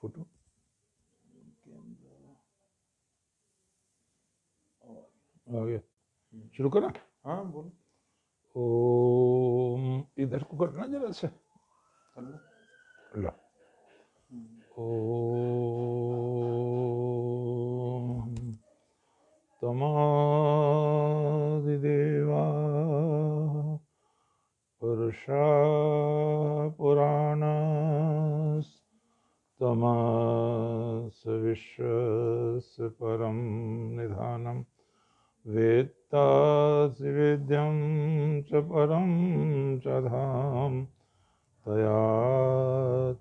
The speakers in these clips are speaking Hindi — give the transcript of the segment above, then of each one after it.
फोटो आ गया। शुरू करा? हाँ बोलो। ओम, इधर को करना जरा से। लो। ओम तमादिदेवा पुरुषा पुराणस्तमस विश्वस्य परं निधानं वेत्तासि वेद्यं च परं च धाम तया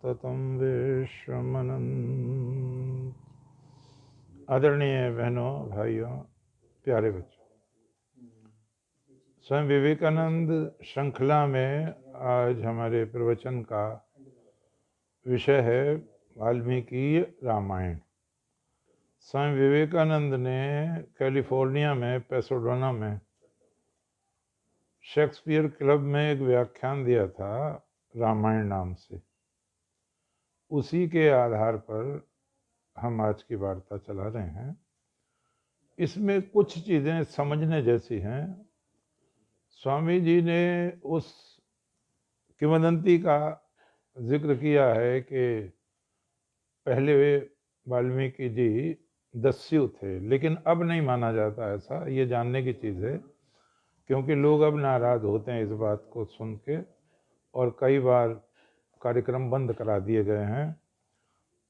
ततं विश्वमनन्त। आदरणीय बहनों, भाइयों, प्यारे बच्चों, स्वामी विवेकानंद श्रृंखला में आज हमारे प्रवचन का विषय है वाल्मीकि रामायण। स्वामी विवेकानंद ने कैलिफोर्निया में पेसोडोना में शेक्सपियर क्लब में एक व्याख्यान दिया था रामायण नाम से। उसी के आधार पर हम आज की वार्ता चला रहे हैं। इसमें कुछ चीज़ें समझने जैसी हैं। स्वामी जी ने उस किंवदंती का जिक्र किया है कि पहले वे वाल्मीकि जी दस्यु थे, लेकिन अब नहीं माना जाता ऐसा। ये जानने की चीज़ है, क्योंकि लोग अब नाराज़ होते हैं इस बात को सुन के, और कई बार कार्यक्रम बंद करा दिए गए हैं।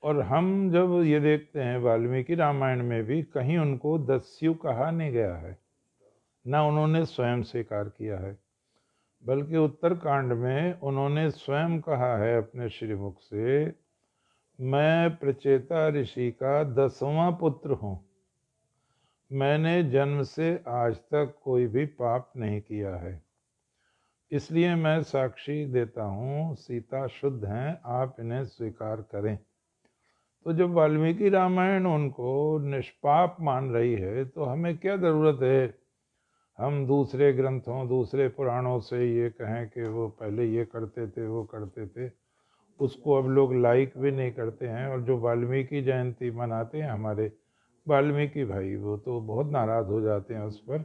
और हम जब ये देखते हैं वाल्मीकि रामायण में भी कहीं उनको दस्यु कहा नहीं गया है, ना उन्होंने स्वयं स्वीकार किया है, बल्कि उत्तरकांड में उन्होंने स्वयं कहा है अपने श्रीमुख से, मैं प्रचेता ऋषि का 10वां पुत्र हूँ, मैंने जन्म से आज तक कोई भी पाप नहीं किया है, इसलिए मैं साक्षी देता हूँ सीता शुद्ध हैं, आप इन्हें स्वीकार करें। तो जब वाल्मीकि रामायण उनको निष्पाप मान रही है, तो हमें क्या ज़रूरत है हम दूसरे ग्रंथों, दूसरे पुराणों से ये कहें कि वो पहले ये करते थे, वो करते थे। उसको अब लोग लाइक भी नहीं करते हैं। और जो वाल्मीकि जयंती मनाते हैं हमारे वाल्मीकि भाई, वो तो बहुत नाराज़ हो जाते हैं उस पर।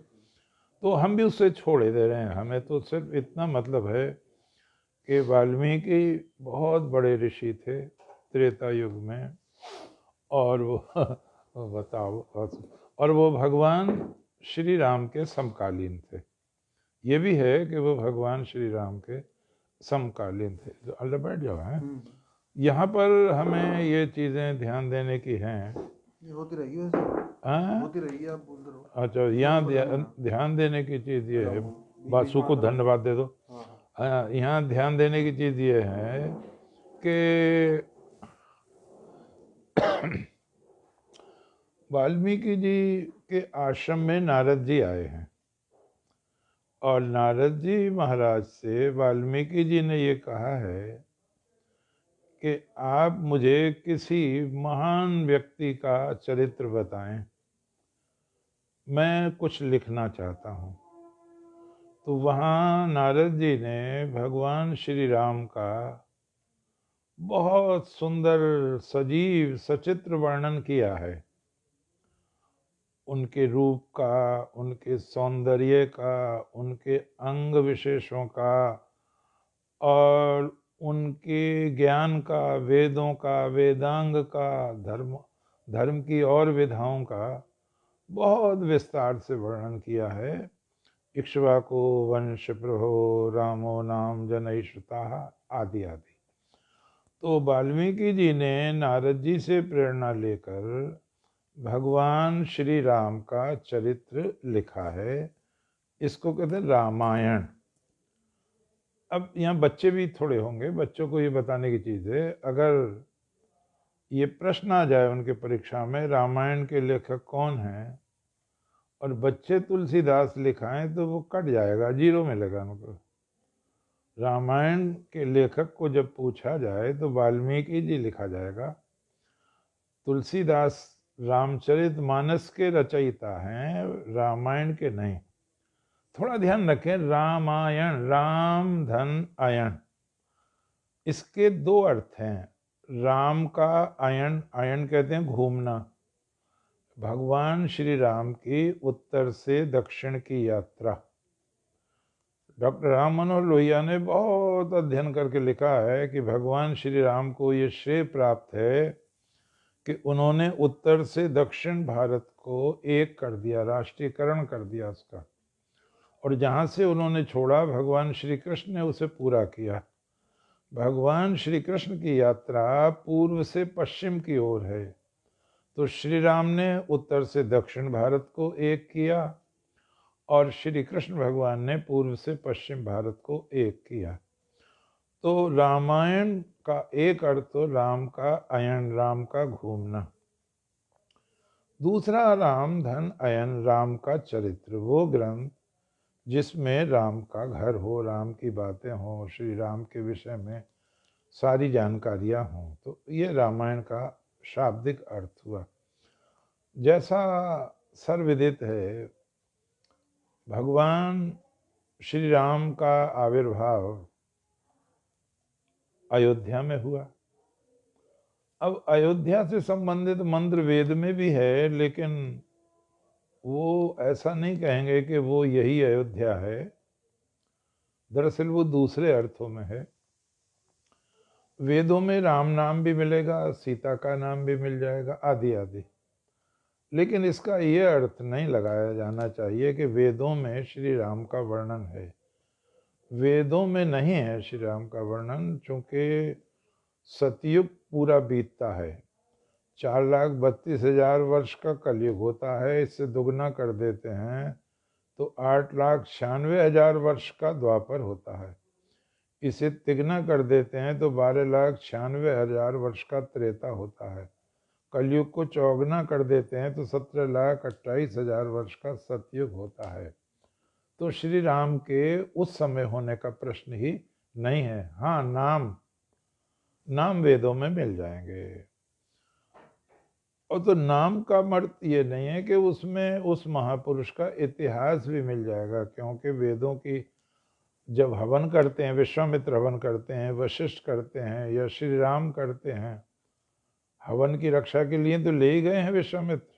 तो हम भी उससे छोड़े दे रहे हैं। हमें तो सिर्फ इतना मतलब है कि वाल्मीकि बहुत बड़े ऋषि थे त्रेता युग में, और वो बताओ, और वो भगवान श्री राम के समकालीन थे। ये भी है कि वो भगवान श्री राम के समकालीन थे। तो अल्लाह बैठ जाओ है। यहाँ पर हमें ये चीज़ें ध्यान देने की हैं। ये होती रहेगी वैसे। हाँ, होती रहेगी, आप बोलते रहो। अच्छा, यहाँ ध्यान देने की चीज़ ये है, बासु को धन्यवाद दे दो। हाँ, यहाँ ध्यान देने की चीज़ ये है कि वाल्मीकि जी के आश्रम में नारद जी आए हैं, और नारद जी महाराज से वाल्मीकि जी ने ये कहा है कि आप मुझे किसी महान व्यक्ति का चरित्र बताएं, मैं कुछ लिखना चाहता हूँ। तो वहाँ नारद जी ने भगवान श्री राम का बहुत सुंदर सजीव सचित्र वर्णन किया है, उनके रूप का, उनके सौंदर्य का, उनके अंग विशेषों का, और उनके ज्ञान का, वेदों का, वेदांग का, धर्म की और विधाओं का बहुत विस्तार से वर्णन किया है। इक्ष्वाकु वंश प्रभो रामो नाम जनैश्रुता आदि आदि। तो वाल्मीकि जी ने नारद जी से प्रेरणा लेकर भगवान श्री राम का चरित्र लिखा है। इसको कहते हैं रामायण। अब यहाँ बच्चे भी थोड़े होंगे, बच्चों को ये बताने की चीज़ है, अगर ये प्रश्न आ जाए उनके परीक्षा में रामायण के लेखक कौन हैं, और बच्चे तुलसीदास लिखाएं, तो वो कट जाएगा, जीरो मिलेगा उनको। रामायण के लेखक को जब पूछा जाए तो वाल्मीकि जी लिखा जाएगा। तुलसीदास रामचरितमानस के रचयिता हैं, रामायण के नहीं। थोड़ा ध्यान रखें, रामायण, राम धन आयन, इसके दो अर्थ हैं। राम का अयन, अयन कहते हैं घूमना, भगवान श्री राम की उत्तर से दक्षिण की यात्रा। डॉक्टर राम मनोहर लोहिया ने बहुत अध्ययन करके लिखा है कि भगवान श्री राम को ये श्रेय प्राप्त है कि उन्होंने उत्तर से दक्षिण भारत को एक कर दिया, राष्ट्रीयकरण कर दिया उसका, और जहाँ से उन्होंने छोड़ा भगवान श्री कृष्ण ने उसे पूरा किया। भगवान श्री कृष्ण की यात्रा पूर्व से पश्चिम की ओर है, तो श्री राम ने उत्तर से दक्षिण भारत को एक किया और श्री कृष्ण भगवान ने पूर्व से पश्चिम भारत को एक किया। तो रामायण का एक अर्थ तो राम का अयन, राम का घूमना। दूसरा राम धन अयन, राम का चरित्र, वो ग्रंथ जिसमें राम का घर हो, राम की बातें हों, श्री राम के विषय में सारी जानकारियां हों, तो ये रामायण का शाब्दिक अर्थ हुआ। जैसा सर्वविदित है, भगवान श्री राम का आविर्भाव अयोध्या में हुआ। अब अयोध्या से संबंधित मंत्र वेद में भी है, लेकिन वो ऐसा नहीं कहेंगे कि वो यही अयोध्या है, दरअसल वो दूसरे अर्थों में है। वेदों में राम नाम भी मिलेगा, सीता का नाम भी मिल जाएगा, आदि आदि, लेकिन इसका ये अर्थ नहीं लगाया जाना चाहिए कि वेदों में श्री राम का वर्णन है। वेदों में नहीं है श्री राम का वर्णन, चूंकि सतयुग पूरा बीतता है, 4,32,000 वर्ष का कलयुग होता है, इससे दुगना कर देते हैं तो 8,96,000 वर्ष का द्वापर होता है, इसे तिगना कर देते हैं तो 12,96,000 वर्ष का त्रेता होता है, कलयुग को चौगुना कर देते हैं तो 17,28,000 वर्ष का सतयुग होता है। तो श्री राम के उस समय होने का प्रश्न ही नहीं है। हाँ, नाम वेदों में मिल जाएंगे, और तो नाम का अर्थ ये नहीं है कि उसमें उस महापुरुष का इतिहास भी मिल जाएगा, क्योंकि वेदों की जब हवन करते हैं, विश्वामित्र हवन करते हैं, वशिष्ठ करते हैं या श्री राम करते हैं, हवन की रक्षा के लिए तो ले ही गए हैं विश्वामित्र,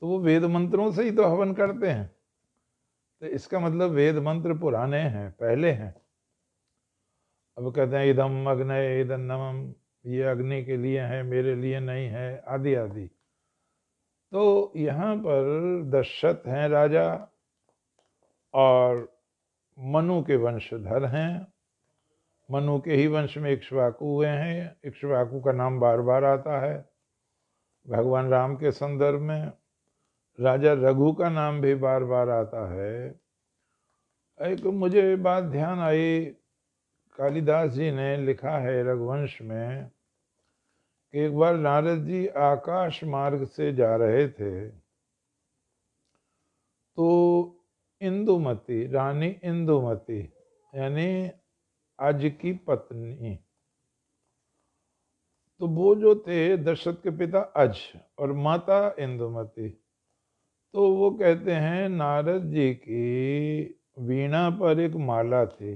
तो वो वेद मंत्रों से ही तो हवन करते हैं, तो इसका मतलब वेद मंत्र पुराने हैं, पहले हैं। अब कहते हैं इदम अग्नये इदम नमम, ये अग्नि के लिए है, मेरे लिए नहीं है, आदि आदि। तो यहाँ पर दशरथ हैं राजा और मनु के वंशधर हैं, मनु के ही वंश में इक्ष्वाकु हुए हैं, इक्ष्वाकु का नाम बार बार आता है भगवान राम के संदर्भ में, राजा रघु का नाम भी बार बार आता है। एक मुझे बात ध्यान आई, कालिदास जी ने लिखा है रघुवंश में कि एक बार नारद जी आकाश मार्ग से जा रहे थे, तो इंदुमती, रानी इंदुमती यानी अज की पत्नी, तो वो जो थे दशरथ के पिता अज और माता इंदुमती, तो वो कहते हैं नारद जी की वीणा पर एक माला थी,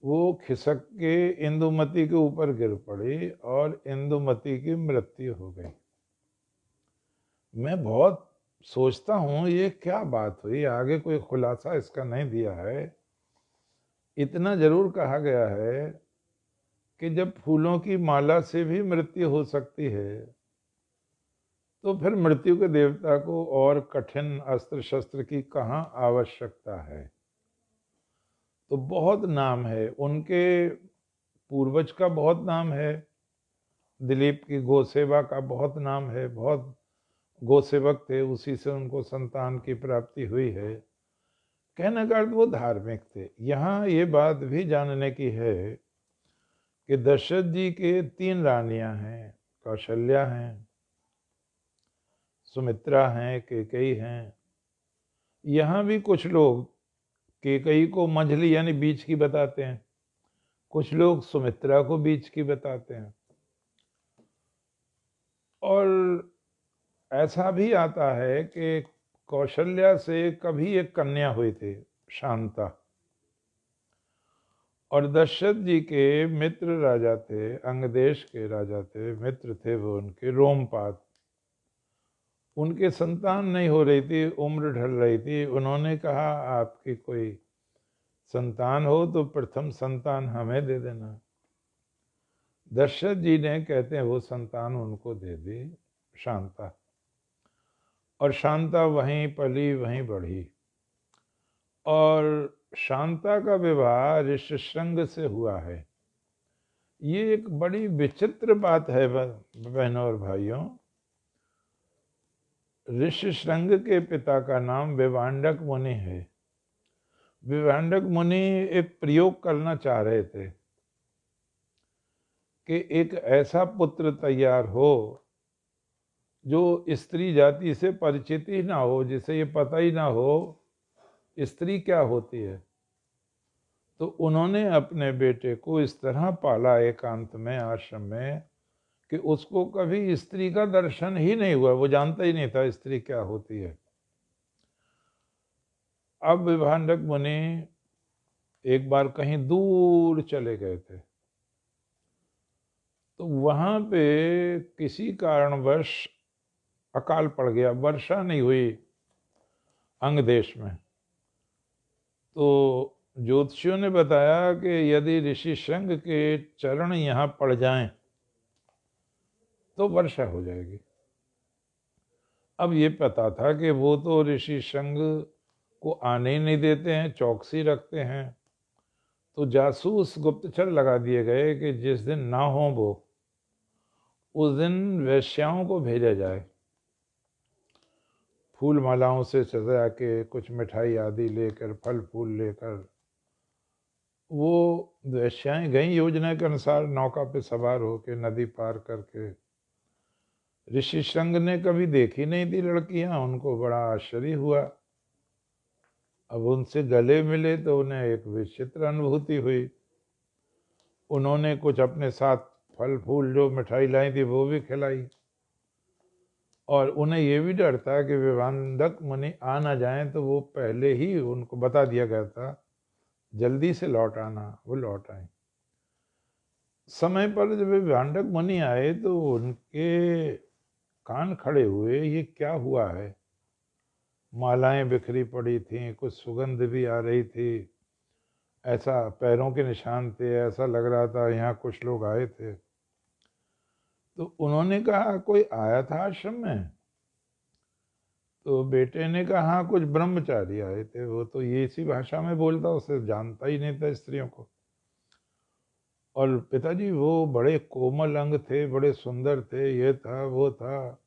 वो खिसक के इंदुमती के ऊपर गिर पड़ी और इंदुमती की मृत्यु हो गई। मैं बहुत सोचता हूँ ये क्या बात हुई, आगे कोई खुलासा इसका नहीं दिया है। इतना जरूर कहा गया है कि जब फूलों की माला से भी मृत्यु हो सकती है, तो फिर मृत्यु के देवता को और कठिन अस्त्र शस्त्र की कहाँ आवश्यकता है। तो बहुत नाम है उनके, पूर्वज का बहुत नाम है, दिलीप की गोसेवा का बहुत नाम है, बहुत गोसेवक थे, उसी से उनको संतान की प्राप्ति हुई है। कहने का अर्थ वो धार्मिक थे। यहाँ ये बात भी जानने की है कि दशरथ जी के 3 रानियां हैं, कौशल्या हैं, सुमित्रा हैं, कैकेयी हैं। यहाँ भी कुछ लोग कैकेयी को मंझली यानी बीच की बताते हैं, कुछ लोग सुमित्रा को बीच की बताते हैं, और ऐसा भी आता है कि कौशल्या से कभी एक कन्या हुई थी, शांता, और दशरथ जी के मित्र राजा थे, अंग देश के राजा थे, मित्र थे वो उनके, रोमपाद। उनके संतान नहीं हो रही थी, उम्र ढल रही थी। उन्होंने कहा आपकी कोई संतान हो तो प्रथम संतान हमें दे देना। दशरथ जी ने, कहते हैं, वो संतान उनको दे दी, शांता। और शांता वहीं पली वहीं बढ़ी। और शांता का विवाह ऋष्यशृंग से हुआ है। ये एक बड़ी विचित्र बात है बहनों और भाइयों। ऋष्यशृंग के पिता का नाम विभांडक मुनि है। विभांडक मुनि एक प्रयोग करना चाह रहे थे कि एक ऐसा पुत्र तैयार हो जो स्त्री जाति से परिचित ही ना हो, जिसे ये पता ही ना हो स्त्री क्या होती है। तो उन्होंने अपने बेटे को इस तरह पाला एकांत में, आश्रम में, कि उसको कभी स्त्री का दर्शन ही नहीं हुआ। वो जानता ही नहीं था स्त्री क्या होती है। अब विभांडक मुनि एक बार कहीं दूर चले गए थे, तो वहां पे किसी कारणवश अकाल पड़ गया, वर्षा नहीं हुई अंग देश में। तो ज्योतिषियों ने बताया कि यदि ऋषि शृंग के चरण यहाँ पड़ जाएं तो वर्षा हो जाएगी। अब ये पता था कि वो तो ऋषि शृंग को आने ही नहीं देते हैं, चौकसी रखते हैं। तो जासूस गुप्तचर लगा दिए गए कि जिस दिन ना हो वो, उस दिन वेश्याओं को भेजा जाए, फूल मालाओं से सजा के, कुछ मिठाई आदि लेकर, फल फूल लेकर। वो वेश्याएं गई योजना के अनुसार, नौका पे सवार होकर नदी पार करके। ऋषि शृंग ने कभी देखी नहीं थी लड़कियां, उनको बड़ा आश्चर्य हुआ। अब उनसे गले मिले तो उन्हें एक विचित्र अनुभूति हुई। उन्होंने कुछ अपने साथ फल फूल, जो मिठाई लाई थी, वो भी खिलाई। और उन्हें ये भी डर था कि विभांडक मुनि आ ना जाएं, तो वो पहले ही उनको बता दिया गया था जल्दी से लौट आना। वो लौट आए। समय पर जब विभांडक मुनि आए तो उनके कान खड़े हुए, ये क्या हुआ है। मालाएं बिखरी पड़ी थीं, कुछ सुगंध भी आ रही थी, ऐसा पैरों के निशान थे, ऐसा लग रहा था यहाँ कुछ लोग आए थे। तो उन्होंने कहा कोई आया था आश्रम में। तो बेटे ने कहा हाँ, कुछ ब्रह्मचारी आए थे। वो तो ये इसी भाषा में बोलता, उसे जानता ही नहीं था स्त्रियों को। और पिताजी वो बड़े कोमल अंग थे, बड़े सुंदर थे, ये था वो था।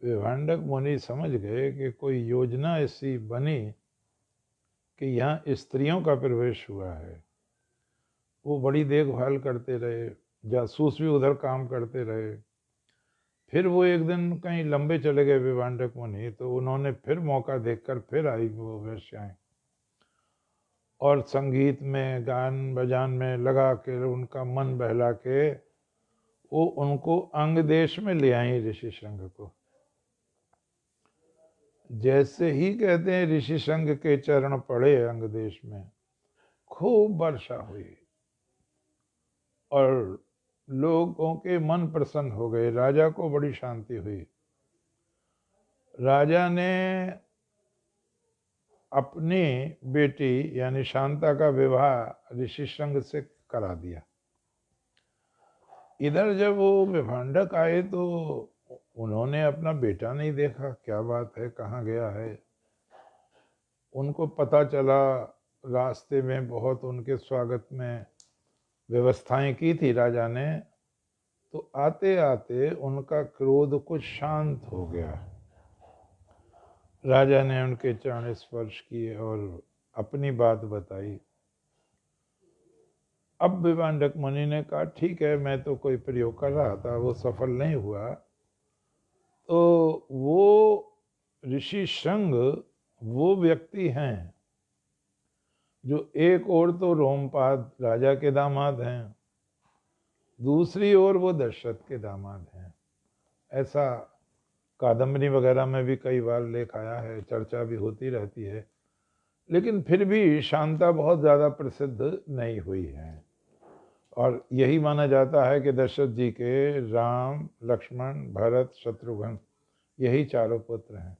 विभांडक मुनि समझ गए कि कोई योजना ऐसी बनी कि यहाँ स्त्रियों का प्रवेश हुआ है। वो बड़ी देखभाल करते रहे, जासूस भी उधर काम करते रहे। फिर वो एक दिन कहीं लंबे चले गए विभांडक मुनि, तो उन्होंने फिर मौका देखकर फिर आई वो वेश्याएं, और संगीत में, गान बजान में लगा के उनका मन बहला के वो उनको अंग देश में ले आई ऋषि शृंग को। जैसे ही, कहते हैं, ऋषि शृंग के चरण पड़े अंग देश में, खूब वर्षा हुई और लोगों के मन प्रसन्न हो गए। राजा को बड़ी शांति हुई। राजा ने अपनी बेटी यानी शांता का विवाह ऋषि शृंग से करा दिया। इधर जब वो विभांडक आए तो उन्होंने अपना बेटा नहीं देखा, क्या बात है, कहाँ गया है। उनको पता चला, रास्ते में बहुत उनके स्वागत में व्यवस्थाएं की थी राजा ने। तो आते आते उनका क्रोध कुछ शांत हो गया। राजा ने उनके चरण स्पर्श किए और अपनी बात बताई। अब विभांडक मुनि ने कहा ठीक है, मैं तो कोई प्रयोग कर रहा था, वो सफल नहीं हुआ। तो वो ऋषि शृंग वो व्यक्ति हैं जो एक ओर तो रोमपाद राजा के दामाद हैं, दूसरी ओर वो दशरथ के दामाद हैं। ऐसा कादम्बरी वगैरह में भी कई बार लेख आया है, चर्चा भी होती रहती है। लेकिन फिर भी शांता बहुत ज़्यादा प्रसिद्ध नहीं हुई है। और यही माना जाता है कि दशरथ जी के राम, लक्ष्मण, भरत, शत्रुघ्न यही चारों पुत्र हैं।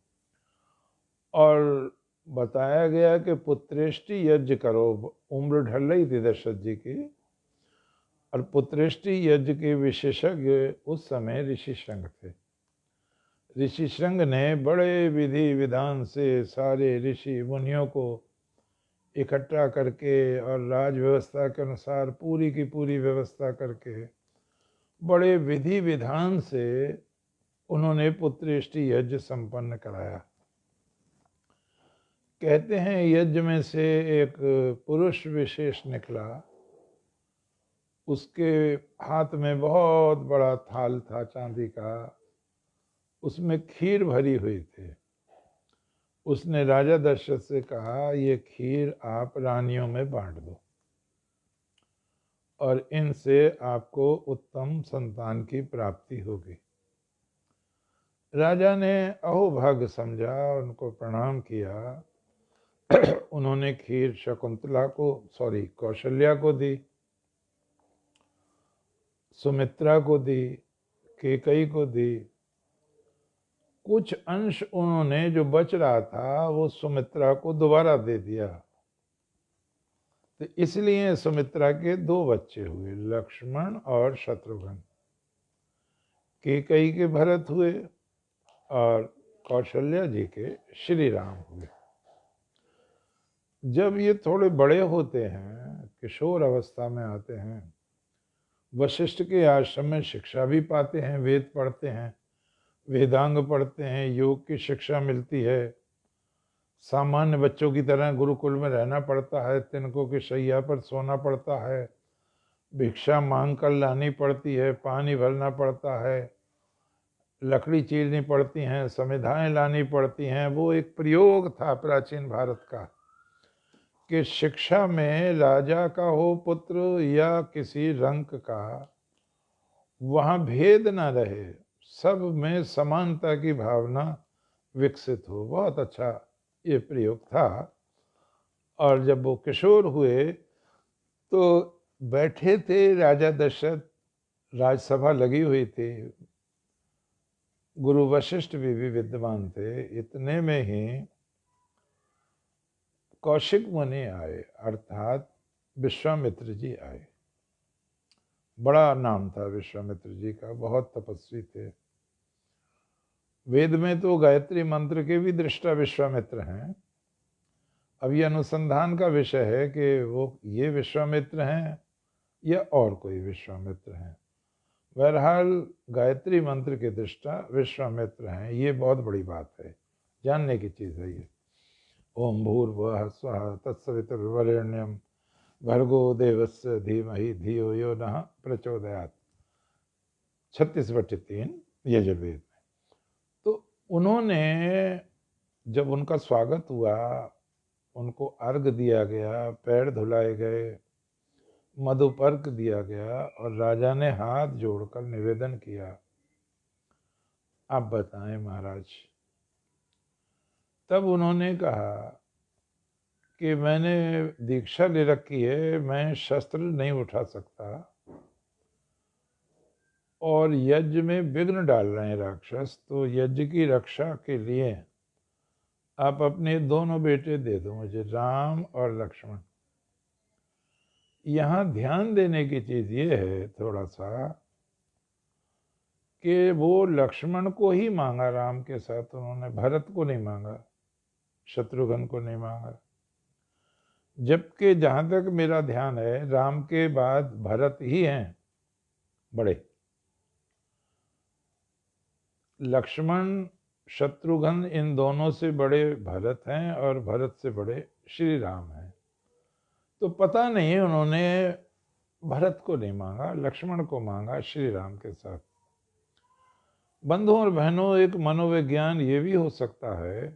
और बताया गया कि पुत्रेष्टि यज्ञ करो, उम्र ढल रही थी दशरथ जी की, और पुत्रेष्टि यज्ञ के विशेषज्ञ उस समय ऋषि श्रृंग थे। ऋषि श्रृंग ने बड़े विधि विधान से सारे ऋषि मुनियों को इकट्ठा करके और राज व्यवस्था के अनुसार पूरी की पूरी व्यवस्था करके बड़े विधि विधान से उन्होंने पुत्रेष्टि यज्ञ संपन्न कराया। कहते हैं यज्ञ में से एक पुरुष विशेष निकला, उसके हाथ में बहुत बड़ा थाल था चांदी का, उसमें खीर भरी हुई थी। उसने राजा दशरथ से कहा, ये खीर आप रानियों में बांट दो और इनसे आपको उत्तम संतान की प्राप्ति होगी। राजा ने अहोभाग्य समझा, उनको प्रणाम किया। उन्होंने खीर शकुंतला को, कौशल्या को दी, सुमित्रा को दी, कैकेयी को दी। कुछ अंश उन्होंने जो बच रहा था वो सुमित्रा को दोबारा दे दिया। तो इसलिए सुमित्रा के 2 बच्चे हुए, लक्ष्मण और शत्रुघ्न। कैकेयी के भरत हुए और कौशल्या जी के श्री राम हुए। जब ये थोड़े बड़े होते हैं, किशोर अवस्था में आते हैं, वशिष्ठ के आश्रम में शिक्षा भी पाते हैं, वेद पढ़ते हैं, वेदांग पढ़ते हैं, योग की शिक्षा मिलती है। सामान्य बच्चों की तरह गुरुकुल में रहना पड़ता है, तिनकों की शैया पर सोना पड़ता है, भिक्षा मांग कर लानी पड़ती है, पानी भरना पड़ता है, लकड़ी चीरनी पड़ती हैं, समिधाएं लानी पड़ती हैं। वो एक प्रयोग था प्राचीन भारत का कि शिक्षा में राजा का हो पुत्र या किसी रंक का, वहाँ भेद ना रहे, सब में समानता की भावना विकसित हो। बहुत अच्छा ये प्रयोग था। और जब वो किशोर हुए तो बैठे थे राजा दशरथ, राजसभा लगी हुई थी, गुरु वशिष्ठ भी विद्यमान थे। इतने में ही कौशिक मुनि आए, अर्थात विश्वामित्र जी आए। बड़ा नाम था विश्वामित्र जी का, बहुत तपस्वी थे। वेद में तो गायत्री मंत्र के भी दृष्टा विश्वामित्र हैं। अब ये अनुसंधान का विषय है कि वो ये विश्वामित्र हैं या और कोई विश्वामित्र हैं। बहरहाल गायत्री मंत्र के दृष्टा विश्वामित्र हैं। ये बहुत बड़ी बात है, जानने की चीज़ है ये। ओम भूर्भुवः स्वः तत्सवितुर्वरेण्यं भर्गो देवस्य धीमहि धियो यो नः प्रचोदयात्, 36/3 यजुर्वेद में। तो उन्होंने, जब उनका स्वागत हुआ, उनको अर्घ दिया गया, पैर धुलाए गए, मधुपर्क दिया गया और राजा ने हाथ जोड़कर निवेदन किया, आप बताएं महाराज। तब उन्होंने कहा कि मैंने दीक्षा ले रखी है, मैं शस्त्र नहीं उठा सकता और यज्ञ में विघ्न डाल रहे हैं राक्षस, तो यज्ञ की रक्षा के लिए आप अपने 2 बेटे दे दो मुझे, राम और लक्ष्मण। यहाँ ध्यान देने की चीज ये है थोड़ा सा कि वो लक्ष्मण को ही मांगा राम के साथ, उन्होंने भरत को नहीं मांगा, शत्रुघ्न को नहीं मांगा। जबकि जहां तक मेरा ध्यान है, राम के बाद भरत ही हैं बड़े। लक्ष्मण, शत्रुघ्न, इन दोनों से बड़े भरत हैं और भरत से बड़े श्री राम हैं। तो पता नहीं उन्होंने भरत को नहीं मांगा, लक्ष्मण को मांगा श्री राम के साथ। बंधुओं और बहनों, एक मनोविज्ञान ये भी हो सकता है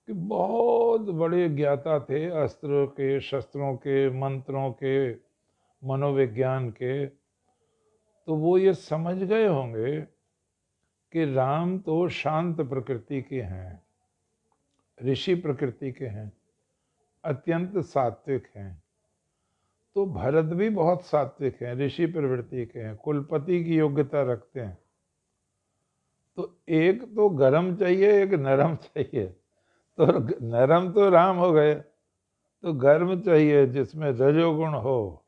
कि बहुत बड़े ज्ञाता थे अस्त्र के, शस्त्रों के, मंत्रों के, मनोविज्ञान के, तो वो ये समझ गए होंगे कि राम तो शांत प्रकृति के हैं, ऋषि प्रकृति के हैं, अत्यंत सात्विक हैं। तो भरत भी बहुत सात्विक हैं, ऋषि प्रवृत्ति के हैं, कुलपति की योग्यता रखते हैं। तो एक तो गरम चाहिए, एक नरम चाहिए। तो नरम तो राम हो गए, तो गर्म चाहिए जिसमें रजोगुण हो,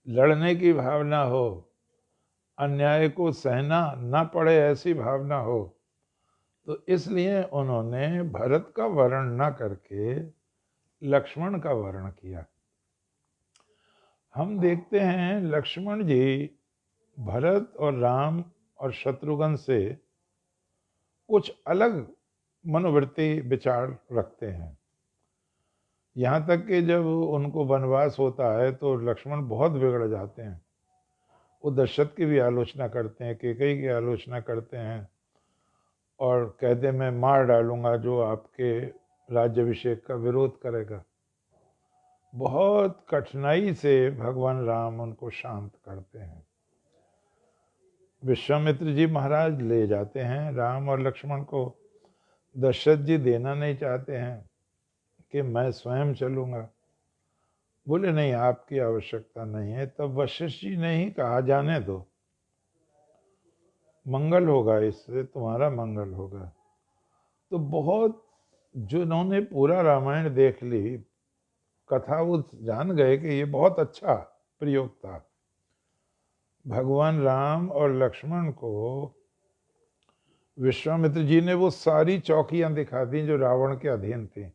लड़ने की भावना हो, अन्याय को सहना ना पड़े ऐसी भावना हो। तो इसलिए उन्होंने भरत का वर्ण ना करके लक्ष्मण का वर्ण किया। हम देखते हैं लक्ष्मण जी भरत और राम और शत्रुघ्न से कुछ अलग मनोवृत्ति विचार रखते हैं। यहाँ तक कि जब उनको वनवास होता है तो लक्ष्मण बहुत बिगड़ जाते हैं। वो दशरथ की भी आलोचना करते हैं, कैकेयी की आलोचना करते हैं और कहते हैं मैं मार डालूंगा जो आपके राज्याभिषेक का विरोध करेगा। बहुत कठिनाई से भगवान राम उनको शांत करते हैं। विश्वामित्र जी महाराज ले जाते हैं राम और लक्ष्मण को। दशरथ जी देना नहीं चाहते हैं कि मैं स्वयं चलूंगा। बोले नहीं, आपकी आवश्यकता नहीं है। तब वशिष्ठ जी ने ही कहा जाने दो, मंगल होगा, इससे तुम्हारा मंगल होगा। तो बहुत जिन्होंने पूरा रामायण देख ली कथा, वो जान गए कि ये बहुत अच्छा प्रयोग था। भगवान राम और लक्ष्मण को विश्वामित्र जी ने वो सारी चौकियां दिखा दी जो रावण के अधीन थी।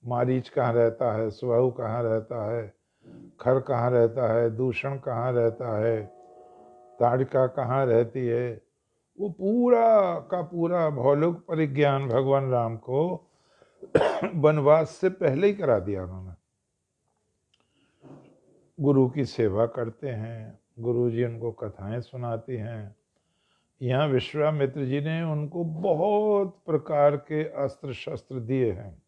मारीच कहाँ रहता है, सुबाहु कहाँ रहता है, खर कहाँ रहता है, दूषण कहाँ रहता है, ताड़िका कहाँ रहती है। वो पूरा का पूरा भौतिक परिज्ञान भगवान राम को वनवास से पहले ही करा दिया उन्होंने। गुरु की सेवा करते हैं, गुरु जी उनको कथाएं सुनाती हैं। यहाँ विश्वामित्र जी ने उनको बहुत प्रकार के अस्त्र शस्त्र दिए हैं,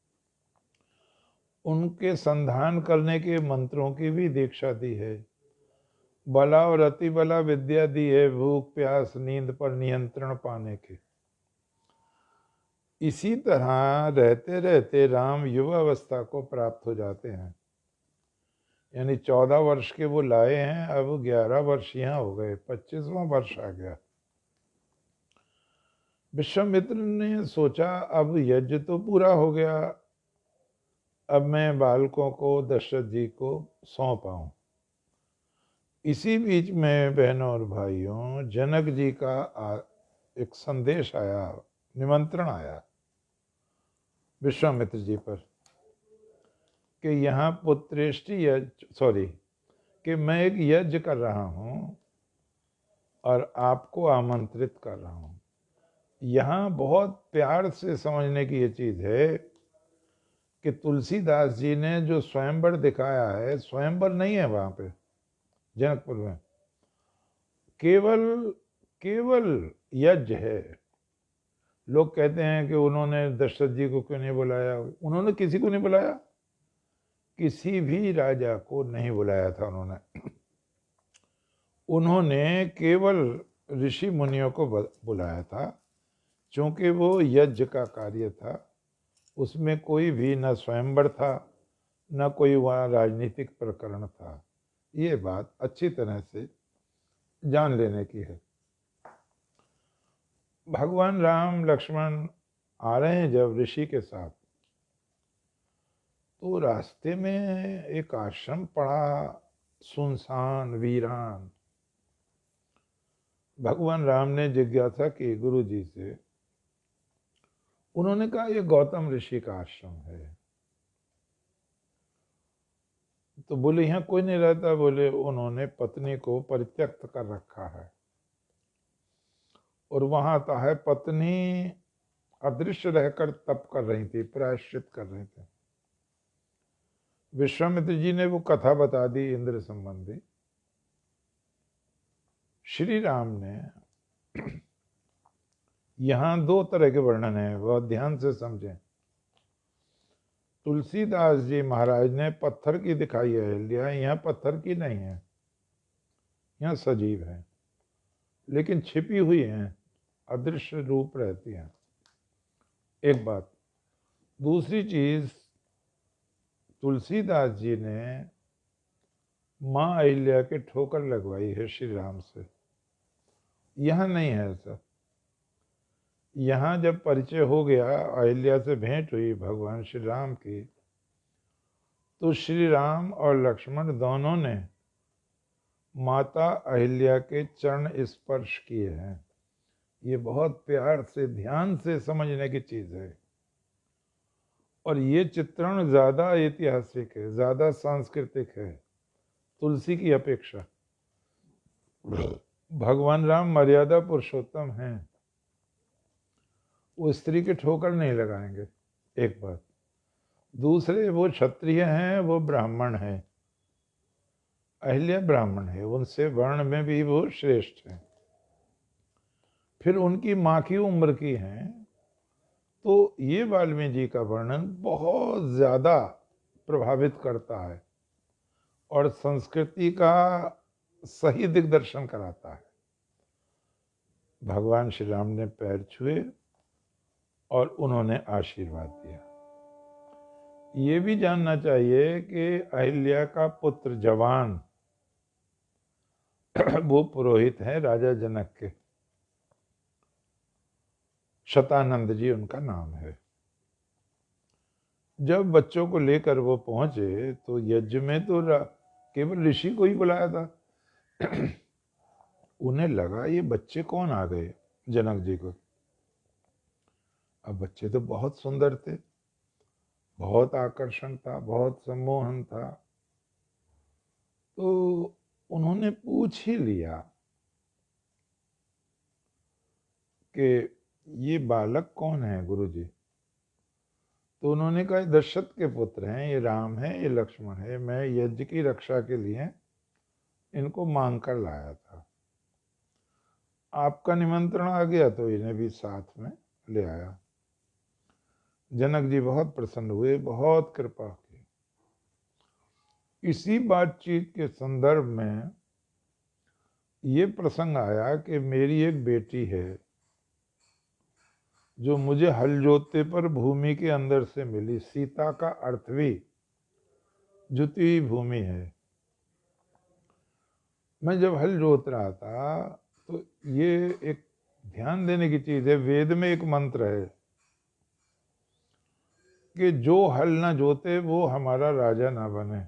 उनके संधान करने के मंत्रों की भी दीक्षा दी है, बला और अति बला विद्या दी है, भूख प्यास नींद पर नियंत्रण पाने के। इसी तरह रहते रहते राम युवावस्था को प्राप्त हो जाते हैं। यानी 14 वर्ष के वो लाए हैं, अब 11 वर्ष यहाँ हो गए, 25वां वर्ष आ गया। विश्वामित्र ने सोचा अब यज्ञ तो पूरा हो गया, अब मैं बालकों को दशरथ जी को सौंपाऊं। इसी बीच में बहनों और भाइयों, जनक जी का एक संदेश आया, निमंत्रण आया विश्वामित्र जी पर कि यहाँ पुत्रेष्टि यज्ञ कि मैं एक यज्ञ कर रहा हूँ और आपको आमंत्रित कर रहा हूँ। यहाँ बहुत प्यार से समझने की ये चीज़ है कि तुलसीदास जी ने जो स्वयंवर दिखाया है, स्वयंवर नहीं है वहाँ पे जनकपुर में, केवल यज्ञ है। लोग कहते हैं कि उन्होंने दशरथ जी को क्यों नहीं बुलाया। उन्होंने किसी को नहीं बुलाया, किसी भी राजा को नहीं बुलाया था उन्होंने केवल ऋषि मुनियों को बुलाया था, क्योंकि वो यज्ञ का कार्य था। उसमें कोई भी न स्वयंवर था, न कोई वहाँ राजनीतिक प्रकरण था। ये बात अच्छी तरह से जान लेने की है। भगवान राम लक्ष्मण आ रहे हैं जब ऋषि के साथ, तो रास्ते में एक आश्रम पड़ा, सुनसान वीरान। भगवान राम ने जिज्ञासा की गुरु जी से। उन्होंने कहा ये गौतम ऋषि का आश्रम है। तो बोले यहाँ कोई नहीं रहता। बोले उन्होंने पत्नी को परित्यक्त कर रखा है और वहां आता है पत्नी अदृश्य रहकर तप कर रही थी, प्रायश्चित कर रहे थे। विश्वामित्र जी ने वो कथा बता दी इंद्र संबंधी। श्री राम ने यहाँ 2 तरह के वर्णन है, वह ध्यान से समझें। तुलसीदास जी महाराज ने पत्थर की दिखाई है लिया, यहाँ पत्थर की नहीं है, यहाँ सजीव है, लेकिन छिपी हुई हैं, अदृश्य रूप रहती हैं। एक बात। दूसरी चीज, तुलसीदास जी ने माँ अहिल्या के ठोकर लगवाई है श्री राम से। यहाँ नहीं है ऐसा। यहाँ जब परिचय हो गया, अहिल्या से भेंट हुई भगवान श्री राम की, तो श्री राम और लक्ष्मण दोनों ने माता अहिल्या के चरण स्पर्श किए हैं। ये बहुत प्यार से, ध्यान से समझने की चीज है। और ये चित्रण ज्यादा ऐतिहासिक है, ज्यादा सांस्कृतिक है तुलसी की अपेक्षा। भगवान राम मर्यादा पुरुषोत्तम हैं, वो स्त्री के ठोकर नहीं लगाएंगे, एक बात। दूसरे, वो क्षत्रिय हैं, वो ब्राह्मण हैं। अहिल्या ब्राह्मण है, उनसे वर्ण में भी वो श्रेष्ठ है। फिर उनकी माँ की उम्र की हैं, तो ये वाल्मीकि जी का वर्णन बहुत ज्यादा प्रभावित करता है और संस्कृति का सही दिग्दर्शन कराता है। भगवान श्री राम ने पैर छुए और उन्होंने आशीर्वाद दिया। ये भी जानना चाहिए कि अहिल्या का पुत्र जवान वो पुरोहित हैं राजा जनक के, शतानंद जी उनका नाम है। जब बच्चों को लेकर वो पहुंचे तो यज्ञ में तो केवल ऋषि को ही बुलाया था। उन्हें लगा ये बच्चे कौन आ गए जनक जी को। अब बच्चे तो बहुत सुंदर थे, बहुत आकर्षण था, बहुत सम्मोहन था। तो उन्होंने पूछ ही लिया कि ये बालक कौन है गुरुजी। तो उन्होंने कहा दशरथ के पुत्र हैं, ये राम है, ये लक्ष्मण है, मैं यज्ञ की रक्षा के लिए इनको मांग कर लाया था। आपका निमंत्रण आ गया तो इन्हें भी साथ में ले आया। जनक जी बहुत प्रसन्न हुए, बहुत कृपा की। इसी बातचीत के संदर्भ में ये प्रसंग आया कि मेरी एक बेटी है जो मुझे हल जोतते पर भूमि के अंदर से मिली। सीता का अर्थ भी जुती हुई भूमि है। मैं जब हल जोत रहा था तो ये एक ध्यान देने की चीज है, वेद में एक मंत्र है कि जो हल ना जोते वो हमारा राजा ना बने।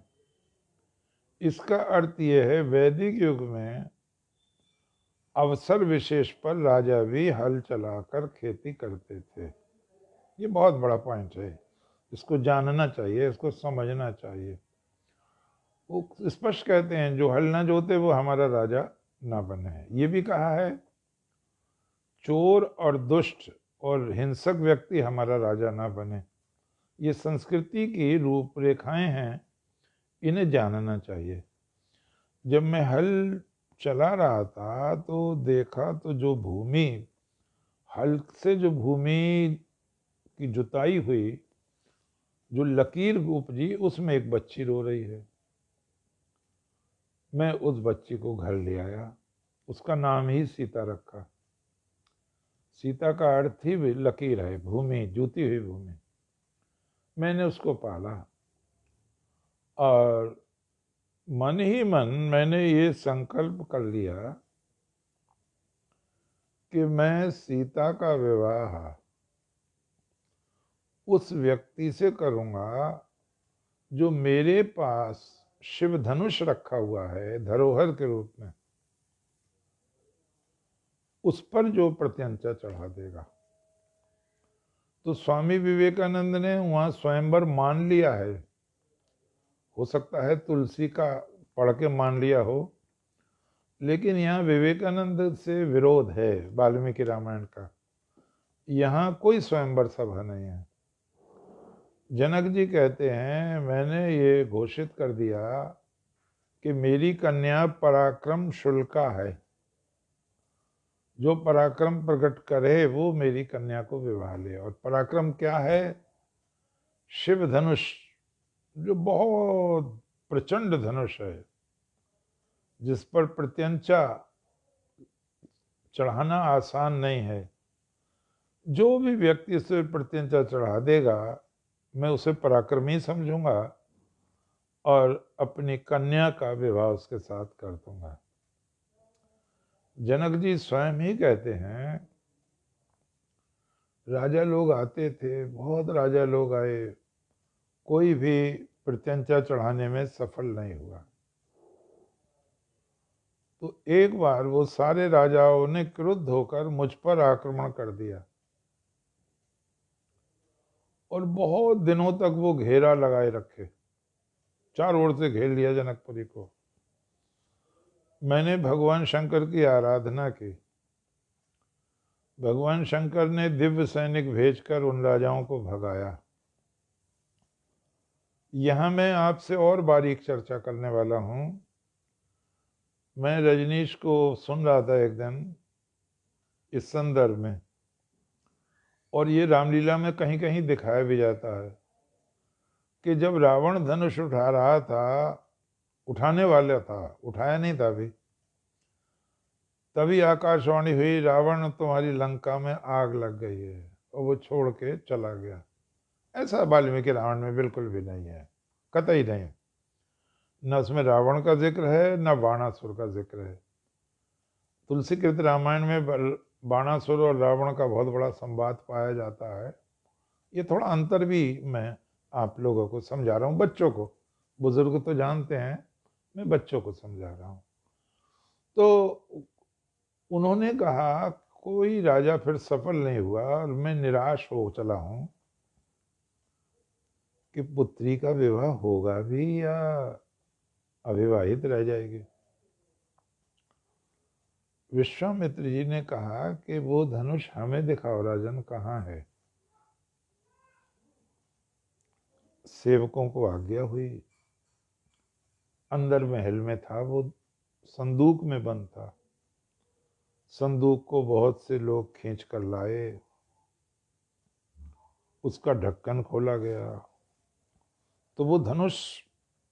इसका अर्थ ये है, वैदिक युग में अवसर विशेष पर राजा भी हल चलाकर खेती करते थे। ये बहुत बड़ा पॉइंट है, इसको जानना चाहिए, इसको समझना चाहिए। वो स्पष्ट कहते हैं जो हल ना जोते वो हमारा राजा ना बने। ये भी कहा है चोर और दुष्ट और हिंसक व्यक्ति हमारा राजा ना बने। ये संस्कृति की रूपरेखाएं हैं, इन्हें जानना चाहिए। जब मैं हल चला रहा था तो देखा तो जो भूमि, हल से जो भूमि की जुताई हुई, जो लकीर उपजी, उसमें एक बच्ची रो रही है। मैं उस बच्ची को घर ले आया, उसका नाम ही सीता रखा। सीता का अर्थ ही लकीर है, भूमि, जुती हुई भूमि। मैंने उसको पाला और मन ही मन मैंने ये संकल्प कर लिया कि मैं सीता का विवाह उस व्यक्ति से करूंगा जो मेरे पास शिव धनुष रखा हुआ है धरोहर के रूप में, उस पर जो प्रत्यंचा चढ़ा देगा। तो स्वामी विवेकानंद ने वहां स्वयंवर मान लिया है। हो सकता है तुलसी का पढ़ के मान लिया हो, लेकिन यहाँ विवेकानंद से विरोध है वाल्मीकि रामायण का। यहाँ कोई स्वयंवर सभा नहीं है। जनक जी कहते हैं मैंने ये घोषित कर दिया कि मेरी कन्या पराक्रम शुल्का है, जो पराक्रम प्रकट करे वो मेरी कन्या को विवाह ले। और पराक्रम क्या है? शिव धनुष, जो बहुत प्रचंड धनुष है, जिस पर प्रत्यंचा चढ़ाना आसान नहीं है। जो भी व्यक्ति इस पर प्रत्यंचा चढ़ा देगा मैं उसे पराक्रमी समझूंगा और अपनी कन्या का विवाह उसके साथ कर दूंगा। जनक जी स्वयं ही कहते हैं, राजा लोग आते थे, बहुत राजा लोग आए, कोई भी प्रत्यंचा चढ़ाने में सफल नहीं हुआ। तो एक बार वो सारे राजाओं ने क्रुद्ध होकर मुझ पर आक्रमण कर दिया और बहुत दिनों तक वो घेरा लगाए रखे, चारों ओर से घेर लिया जनकपुरी को। मैंने भगवान शंकर की आराधना की। भगवान शंकर ने दिव्य सैनिक भेजकर उन राजाओं को भगाया। यहां मैं आपसे और बारीक चर्चा करने वाला हूं। मैं रजनीश को सुन रहा था एक दिन इस संदर्भ में, और ये रामलीला में कहीं कहीं दिखाया भी जाता है कि जब रावण धनुष उठा रहा था, उठाने वाला था, उठाया नहीं था अभी, तभी आकाशवाणी हुई, रावण तुम्हारी लंका में आग लग गई है, और वो छोड़ के चला गया। ऐसा वाल्मीकि रावण में बिल्कुल भी नहीं है, कतई नहीं। न उसमें रावण का जिक्र है, न बाणासुर का जिक्र है। तुलसीकृत रामायण में बाणासुर और रावण का बहुत बड़ा संवाद पाया जाता है। ये थोड़ा अंतर भी मैं आप लोगों को समझा रहा हूँ, बच्चों को। बुजुर्ग तो जानते हैं, मैं बच्चों को समझा रहा हूँ। तो उन्होंने कहा कोई राजा फिर सफल नहीं हुआ और मैं निराश हो चला हूं कि पुत्री का विवाह होगा भी या अविवाहित रह जाएगी। विश्वामित्र जी ने कहा कि वो धनुष हमें दिखाओ राजन, कहाँ है। सेवकों को आज्ञा हुई। अंदर महल में था, वो संदूक में बंद था। संदूक को बहुत से लोग खींच कर लाए, उसका ढक्कन खोला गया तो वो धनुष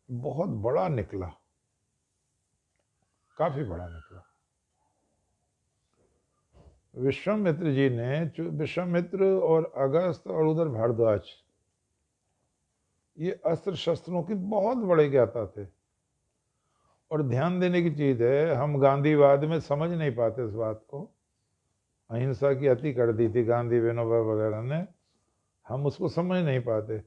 बहुत बड़ा निकला, काफी बड़ा निकला। विश्वामित्र जी ने, विश्वामित्र और अगस्त और उधर भारद्वाज, ये अस्त्र शस्त्रों की बहुत बड़े ज्ञाता थे। और ध्यान देने की चीज है, हम गांधीवाद में समझ नहीं पाते इस बात को। अहिंसा की अति कर दी थी गांधी, विनोबा वगैरह ने, हम उसको समझ नहीं पाते।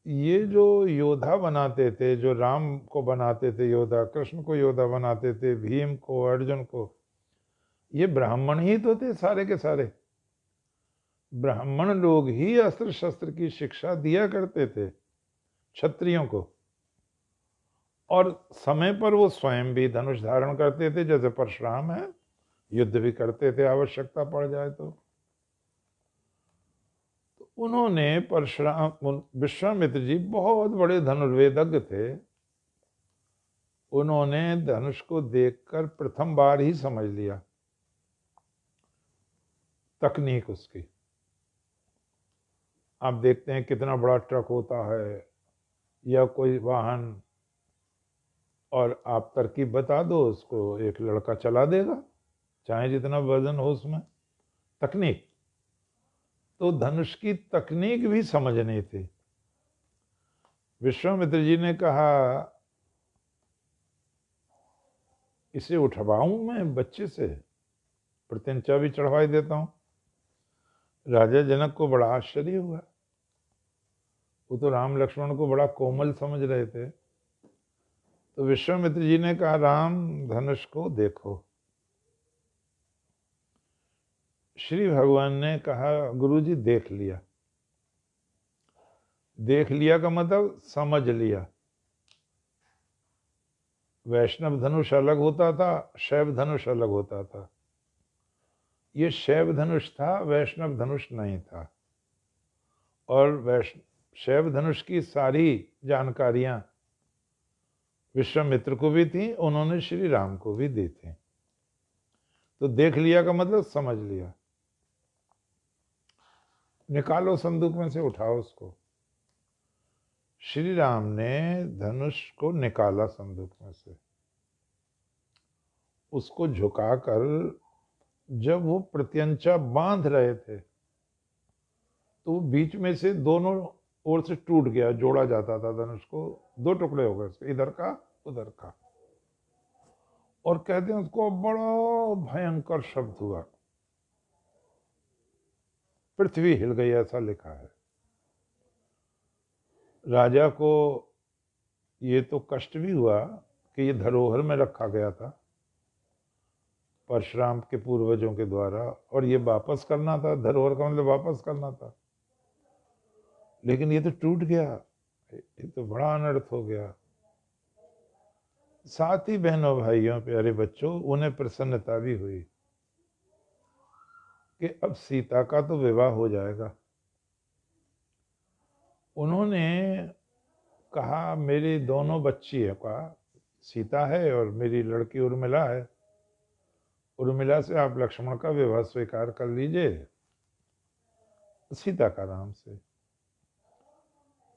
ये जो योद्धा बनाते थे, जो राम को बनाते थे योद्धा, कृष्ण को योद्धा बनाते थे, भीम को, अर्जुन को, ये ब्राह्मण ही तो थे सारे के सारे। ब्राह्मण लोग ही अस्त्र शस्त्र की शिक्षा दिया करते थे क्षत्रियों को, और समय पर वो स्वयं भी धनुष धारण करते थे, जैसे परशुराम है, युद्ध भी करते थे आवश्यकता पड़ जाए तो। उन्होंने परशुराम, विश्वामित्र जी बहुत बड़े धनुर्वेदज्ञ थे। उन्होंने धनुष को देखकर प्रथम बार ही समझ लिया तकनीक उसकी। आप देखते हैं कितना बड़ा ट्रक होता है या कोई वाहन, और आप तरकीब बता दो उसको, एक लड़का चला देगा, चाहे जितना वजन हो उसमें। तकनीक, तो धनुष की तकनीक भी समझनी थी। विश्वामित्र जी ने कहा इसे उठवाऊं मैं बच्चे से, प्रत्यंचा भी चढ़वाई देता हूं। राजा जनक को बड़ा आश्चर्य हुआ, वो तो राम लक्ष्मण को बड़ा कोमल समझ रहे थे। तो विश्वामित्र जी ने कहा, राम धनुष को देखो। श्री भगवान ने कहा, गुरुजी देख लिया। देख लिया का मतलब समझ लिया। वैष्णव धनुष अलग होता था, शैव धनुष अलग होता था। ये शैव धनुष था, वैष्णव धनुष नहीं था। और शैव धनुष की सारी जानकारियां विश्वामित्र को भी थी, उन्होंने श्री राम को भी दी थी। तो देख लिया का मतलब समझ लिया। निकालो संदूक में से, उठाओ उसको। श्री राम ने धनुष को निकाला संदूक में से, उसको झुकाकर जब वो प्रत्यंचा बांध रहे थे तो बीच में से दोनों ओर से टूट गया, जोड़ा जाता था धनुष को, 2 टुकड़े हो गए उसके, इधर का उधर का। और कहते हैं उसको बड़ा भयंकर शब्द हुआ, पृथ्वी हिल गई, ऐसा लिखा है। राजा को ये तो कष्ट भी हुआ कि ये धरोहर में रखा गया था परशुराम के पूर्वजों के द्वारा, और ये वापस करना था, धरोहर का मतलब वापस करना था, लेकिन ये तो टूट गया, ये तो बड़ा अनर्थ हो गया। साथ ही बहनों भाइयों प्यारे बच्चों, उन्हें प्रसन्नता भी हुई कि अब सीता का तो विवाह हो जाएगा। उन्होंने कहा मेरी दोनों बच्चियों का, सीता है और मेरी लड़की उर्मिला है, उर्मिला से आप लक्ष्मण का विवाह स्वीकार कर लीजिए सीता का नाम से।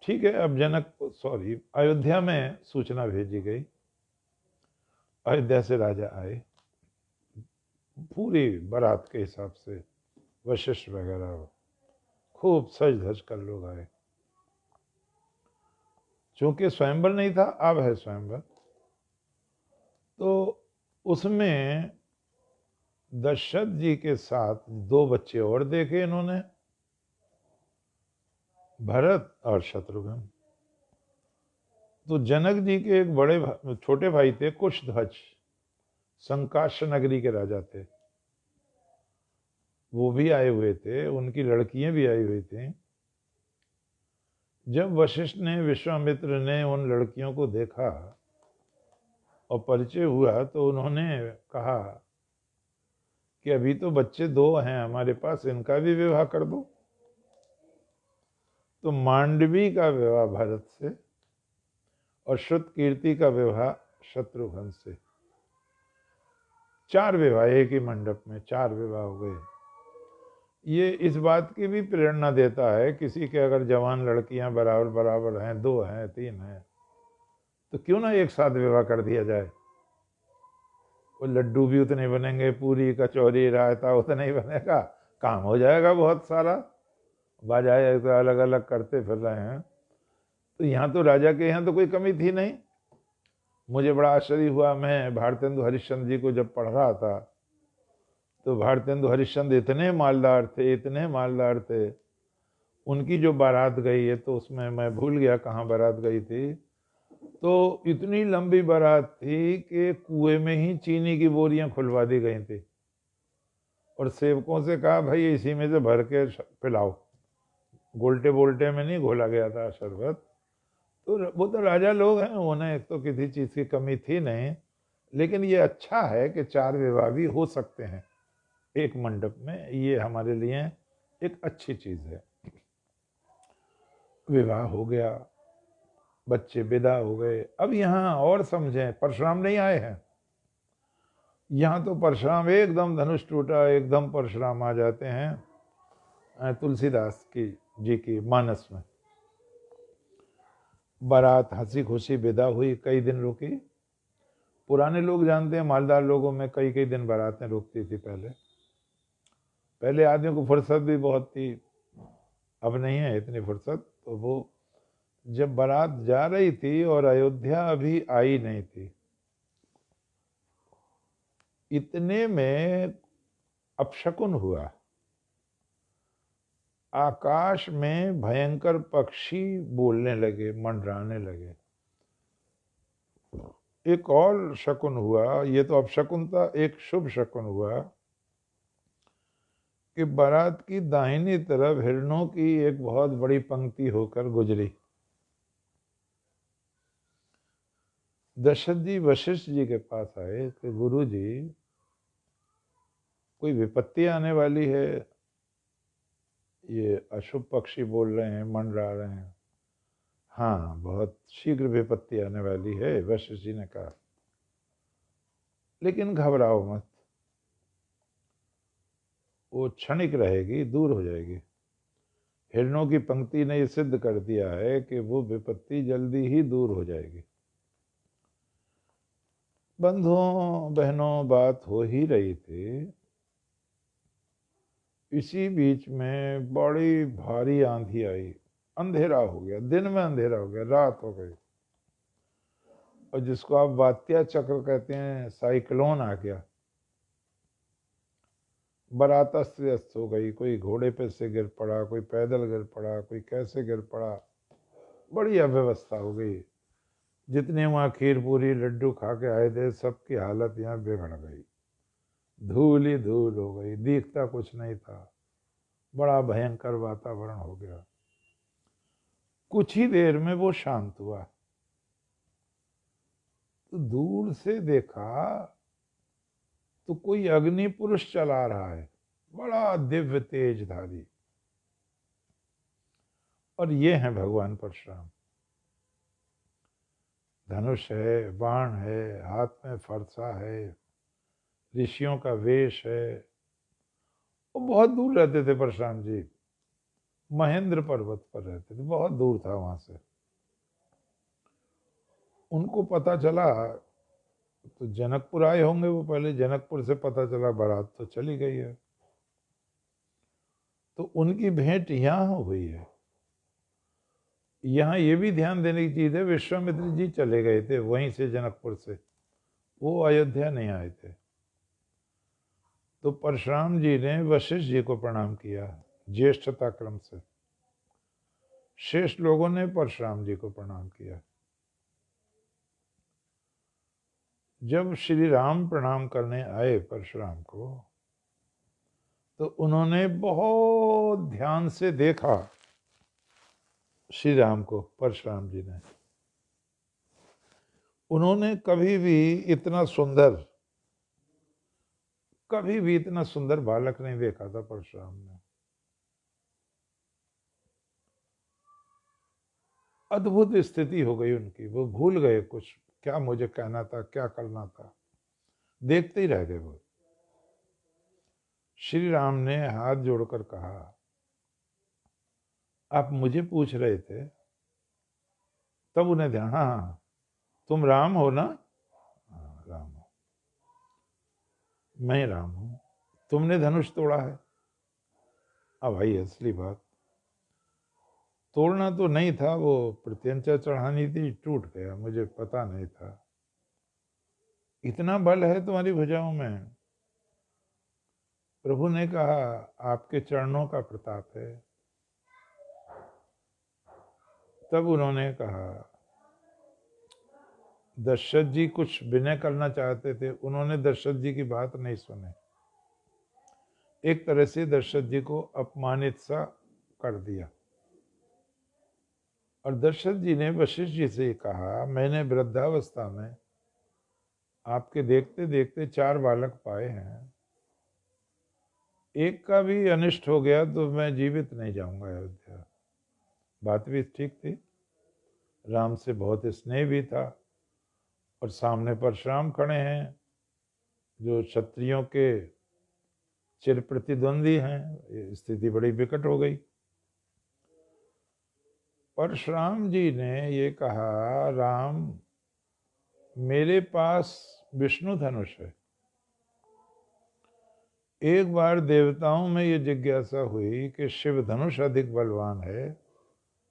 ठीक है, अब अयोध्या में सूचना भेजी गई। अयोध्या से राजा आए, पूरी बारात के हिसाब से, वशिष्ठ वगैरह खूब सज धज कर लोग आए। चूंकि स्वयंवर नहीं था, अब है स्वयंवर, तो उसमें दशरथ जी के साथ 2 बच्चे और देखे इन्होंने, भरत और शत्रुघ्न। तो जनक जी के एक छोटे भाई थे कुशध्वज, संकाश नगरी के राजा थे, वो भी आए हुए थे, उनकी लड़कियां भी आई हुई थी। जब वशिष्ठ ने, विश्वामित्र ने उन लड़कियों को देखा और परिचय हुआ, तो उन्होंने कहा कि अभी तो बच्चे 2 हैं हमारे पास, इनका भी विवाह कर दो। तो मांडवी का विवाह भरत से और श्रुतकीर्ति का विवाह शत्रुघ्न से। 4 विवाह एक ही मंडप में, 4 विवाह हो गए। ये इस बात की भी प्रेरणा देता है, किसी के अगर जवान लड़कियां बराबर बराबर हैं, 2 हैं, 3 हैं, तो क्यों ना एक साथ विवाह कर दिया जाए। वो लड्डू भी उतने बनेंगे, पूरी कचौरी रायता उतना ही बनेगा, काम हो जाएगा बहुत सारा। बाजाए तो अलग अलग करते फिर रहे हैं। तो यहाँ तो राजा के यहाँ तो कोई कमी थी नहीं। मुझे बड़ा आश्चर्य हुआ, मैं भारतेंदु हरिश्चंद्र जी को जब पढ़ रहा था, तो भारतेंदु हरिश्चंद्र इतने मालदार थे, इतने मालदार थे। उनकी जो बारात गई है, तो उसमें मैं भूल गया कहाँ बारात गई थी, तो इतनी लंबी बारात थी कि कुएं में ही चीनी की बोरियां खुलवा दी गई थी, और सेवकों से कहा भाई इसी में से भर के पिलाओ। गोल्टे बोल्टे में नहीं घोला गया था शरबत। तो वो तो राजा लोग हैं, उन्हें एक तो किसी चीज़ की कमी थी नहीं। लेकिन ये अच्छा है कि 4 विवाह भी हो सकते हैं एक मंडप में, ये हमारे लिए एक अच्छी चीज़ है। विवाह हो गया, बच्चे विदा हो गए। अब यहाँ और समझें, परशुराम नहीं आए हैं यहाँ, तो परशुराम एकदम धनुष टूटा, एकदम परशुराम आ जाते हैं तुलसीदास की जी की मानस में। बारात हंसी खुशी विदा हुई, कई दिन रुकी। पुराने लोग जानते हैं, मालदार लोगों में कई कई दिन बारातें रुकती थी पहले आदमियों को फुर्सत भी बहुत थी, अब नहीं है इतनी फुर्सत। तो वो जब बारात जा रही थी और अयोध्या अभी आई नहीं थी, इतने में अपशकुन हुआ। आकाश में भयंकर पक्षी बोलने लगे, मंडराने लगे। एक और शकुन हुआ, ये तो अपशकुन था, एक शुभ शकुन हुआ कि बारात की दाहिनी तरफ हिरणों की एक बहुत बड़ी पंक्ति होकर गुजरी। दशरथ जी वशिष्ठ जी के पास आए कि गुरु जी, कोई विपत्ति आने वाली है, ये अशुभ पक्षी बोल रहे हैं, मंडरा रहे हैं। हाँ, बहुत शीघ्र विपत्ति आने वाली है, वशिष्ठ जी ने कहा, लेकिन घबराओ मत, वो क्षणिक रहेगी, दूर हो जाएगी। हिरणों की पंक्ति ने यह सिद्ध कर दिया है कि वो विपत्ति जल्दी ही दूर हो जाएगी। बंधुओं बहनों, बात हो ही रही थी, इसी बीच में बड़ी भारी आंधी आई, अंधेरा हो गया, दिन में अंधेरा हो गया, रात हो गई। और जिसको आप वात्या चक्र कहते हैं, साइक्लोन आ गया, बारात अस्त व्यस्त हो गई। कोई घोड़े पे से गिर पड़ा, कोई पैदल गिर पड़ा, कोई कैसे गिर पड़ा, बड़ी अव्यवस्था हो गई। जितने वहाँ खीर पूरी लड्डू खा के आए थे, सबकी हालत यहाँ बिगड़ गई, धूल ही धूल हो गई, दिखता कुछ नहीं था, बड़ा भयंकर वातावरण हो गया। कुछ ही देर में वो शांत हुआ। तो दूर से देखा तो कोई अग्नि पुरुष चला रहा है, बड़ा दिव्य तेजधारी, और ये हैं भगवान परशुराम। धनुष है, बाण है, हाथ में फरसा है, ऋषियों का वेश है। वो बहुत दूर रहते थे परशुराम जी, महेंद्र पर्वत पर रहते थे, बहुत दूर था वहां से। उनको पता चला तो जनकपुर आए होंगे वो, पहले जनकपुर से पता चला बारात तो चली गई है। तो उनकी भेंट यहाँ हुई है। यहाँ ये भी ध्यान देने की चीज है, विश्वामित्र जी चले गए थे वहीं से, जनकपुर से, वो अयोध्या नहीं आए थे। तो परशुराम जी ने वशिष्ठ जी को प्रणाम किया ज्येष्ठता क्रम से, शेष लोगों ने परशुराम जी को प्रणाम किया। जब श्री राम प्रणाम करने आए परशुराम को, तो उन्होंने बहुत ध्यान से देखा श्री राम को। परशुराम जी ने, उन्होंने कभी भी इतना सुंदर बालक नहीं देखा था परशुराम ने। अद्भुत स्थिति हो गई उनकी, वो भूल गए कुछ, क्या मुझे कहना था, क्या करना था, देखते ही रह गए वो। श्री राम ने हाथ जोड़कर कहा, आप मुझे पूछ रहे थे? तब उन्हें ध्यान, हाँ तुम राम हो ना? हाँ राम हो, मैं राम हूं। तुमने धनुष तोड़ा है। अब भाई असली बात, तोड़ना तो नहीं था, वो प्रत्यंचा चढ़ानी थी, टूट गया, मुझे पता नहीं था। इतना बल है तुम्हारी भुजाओं में। प्रभु ने कहा, आपके चरणों का प्रताप है। तब उन्होंने कहा, दशरथ जी कुछ विनय करना चाहते थे, उन्होंने दशरथ जी की बात नहीं सुनी। एक तरह से दशरथ जी को अपमानित सा कर दिया। और दशरथ जी ने वशिष्ठ जी से कहा, मैंने वृद्धावस्था में आपके देखते देखते 4 बालक पाए हैं, एक का भी अनिष्ट हो गया तो मैं जीवित नहीं जाऊंगा अयोध्या। बात भी ठीक थी, राम से बहुत स्नेह भी था, और सामने परशुराम खड़े हैं जो क्षत्रियों के चिर प्रतिद्वंदी हैं। स्थिति बड़ी विकट हो गई। परशुराम जी ने ये कहा, राम मेरे पास विष्णु धनुष है। एक बार देवताओं में ये जिज्ञासा हुई कि शिव धनुष अधिक बलवान है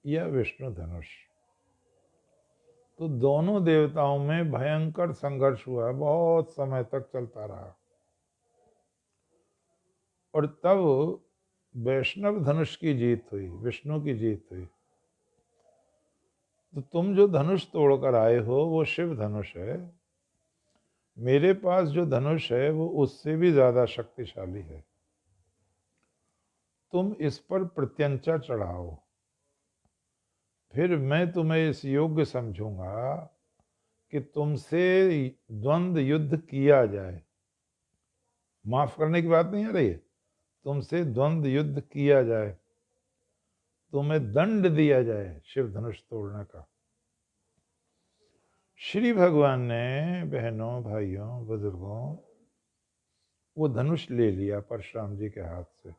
या विष्णु धनुष। तो दोनों देवताओं में भयंकर संघर्ष हुआ, बहुत समय तक चलता रहा। और तब वैष्णव धनुष की जीत हुई, विष्णु की जीत हुई। तो तुम जो धनुष तोड़कर आए हो वो शिव धनुष है, मेरे पास जो धनुष है वो उससे भी ज्यादा शक्तिशाली है। तुम इस पर प्रत्यंचा चढ़ाओ, फिर मैं तुम्हें इस योग्य समझूंगा कि तुमसे द्वंद्व युद्ध किया जाए। माफ करने की बात नहीं आ रही है, तुमसे द्वंद्व युद्ध किया जाए, तुम्हें दंड दिया जाए शिव धनुष तोड़ने का। श्री भगवान ने बहनों, भाइयों, बुजुर्गों, वो धनुष ले लिया परशुराम जी के हाथ से,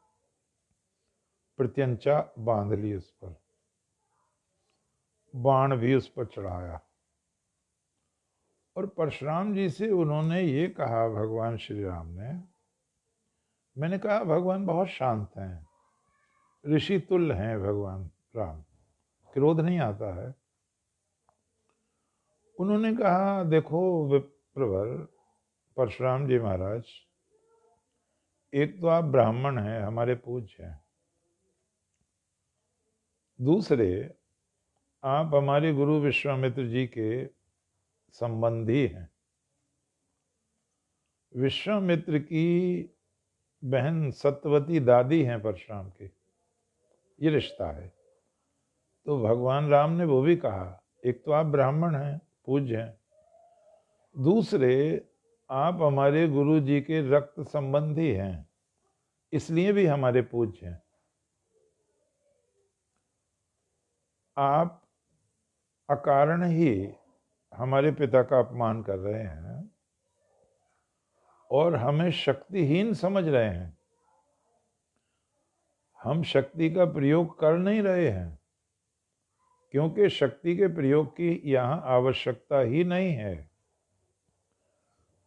प्रत्यंचा बांध ली उस पर, बाण भी उस पर चढ़ाया। और परशुराम जी से उन्होंने ये कहा, भगवान श्री राम ने, मैंने कहा भगवान बहुत शांत हैं, ऋषि तुल्य हैं भगवान राम, क्रोध नहीं आता है। उन्होंने कहा, देखो विप्रवर परशुराम जी महाराज, एक तो आप ब्राह्मण हैं, हमारे पूज्य हैं, दूसरे आप हमारे गुरु विश्वामित्र जी के संबंधी हैं। विश्वामित्र की बहन सत्यवती दादी हैं परशुराम की, ये रिश्ता है। तो भगवान राम ने वो भी कहा, एक तो आप ब्राह्मण हैं, पूज्य हैं, दूसरे आप हमारे गुरु जी के रक्त संबंधी हैं, इसलिए भी हमारे पूज्य हैं। आप अकारण ही हमारे पिता का अपमान कर रहे हैं और हमें शक्तिहीन समझ रहे हैं। हम शक्ति का प्रयोग कर नहीं रहे हैं, क्योंकि शक्ति के प्रयोग की यहाँ आवश्यकता ही नहीं है।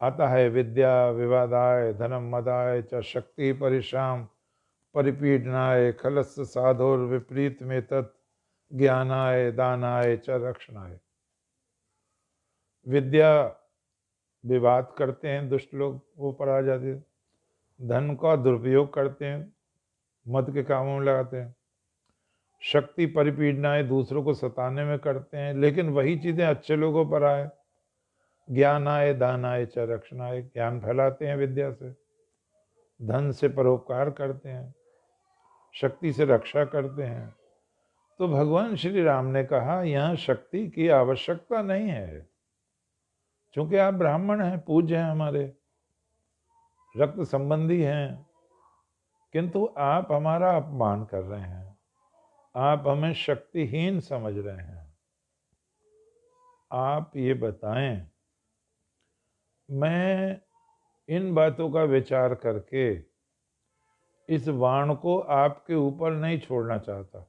आता है, विद्या विवादाय धनम मदाय च शक्ति परिश्राम परिपीडनाय खलस साधोर विपरीत में तत् ज्ञानाय दानाय च रक्षणाय। विद्या विवाद करते हैं दुष्ट लोग, वो पर आ जाते हैं। धन का दुरुपयोग करते हैं, मद के कामों में लगाते हैं। शक्ति परिपीडनाएं दूसरों को सताने में करते हैं, लेकिन वही चीजें अच्छे लोगों पर आए। ज्ञान आए दान आए च रक्षणाए, ज्ञान फैलाते हैं विद्या से, धन से परोपकार करते हैं, शक्ति से रक्षा करते हैं। तो भगवान श्री राम ने कहा, यहाँ शक्ति की आवश्यकता नहीं है, क्योंकि आप ब्राह्मण हैं, पूज्य हैं, हमारे रक्त संबंधी हैं, किंतु आप हमारा अपमान कर रहे हैं, आप हमें शक्तिहीन समझ रहे हैं। आप ये बताएं, मैं इन बातों का विचार करके इस बाण को आपके ऊपर नहीं छोड़ना चाहता।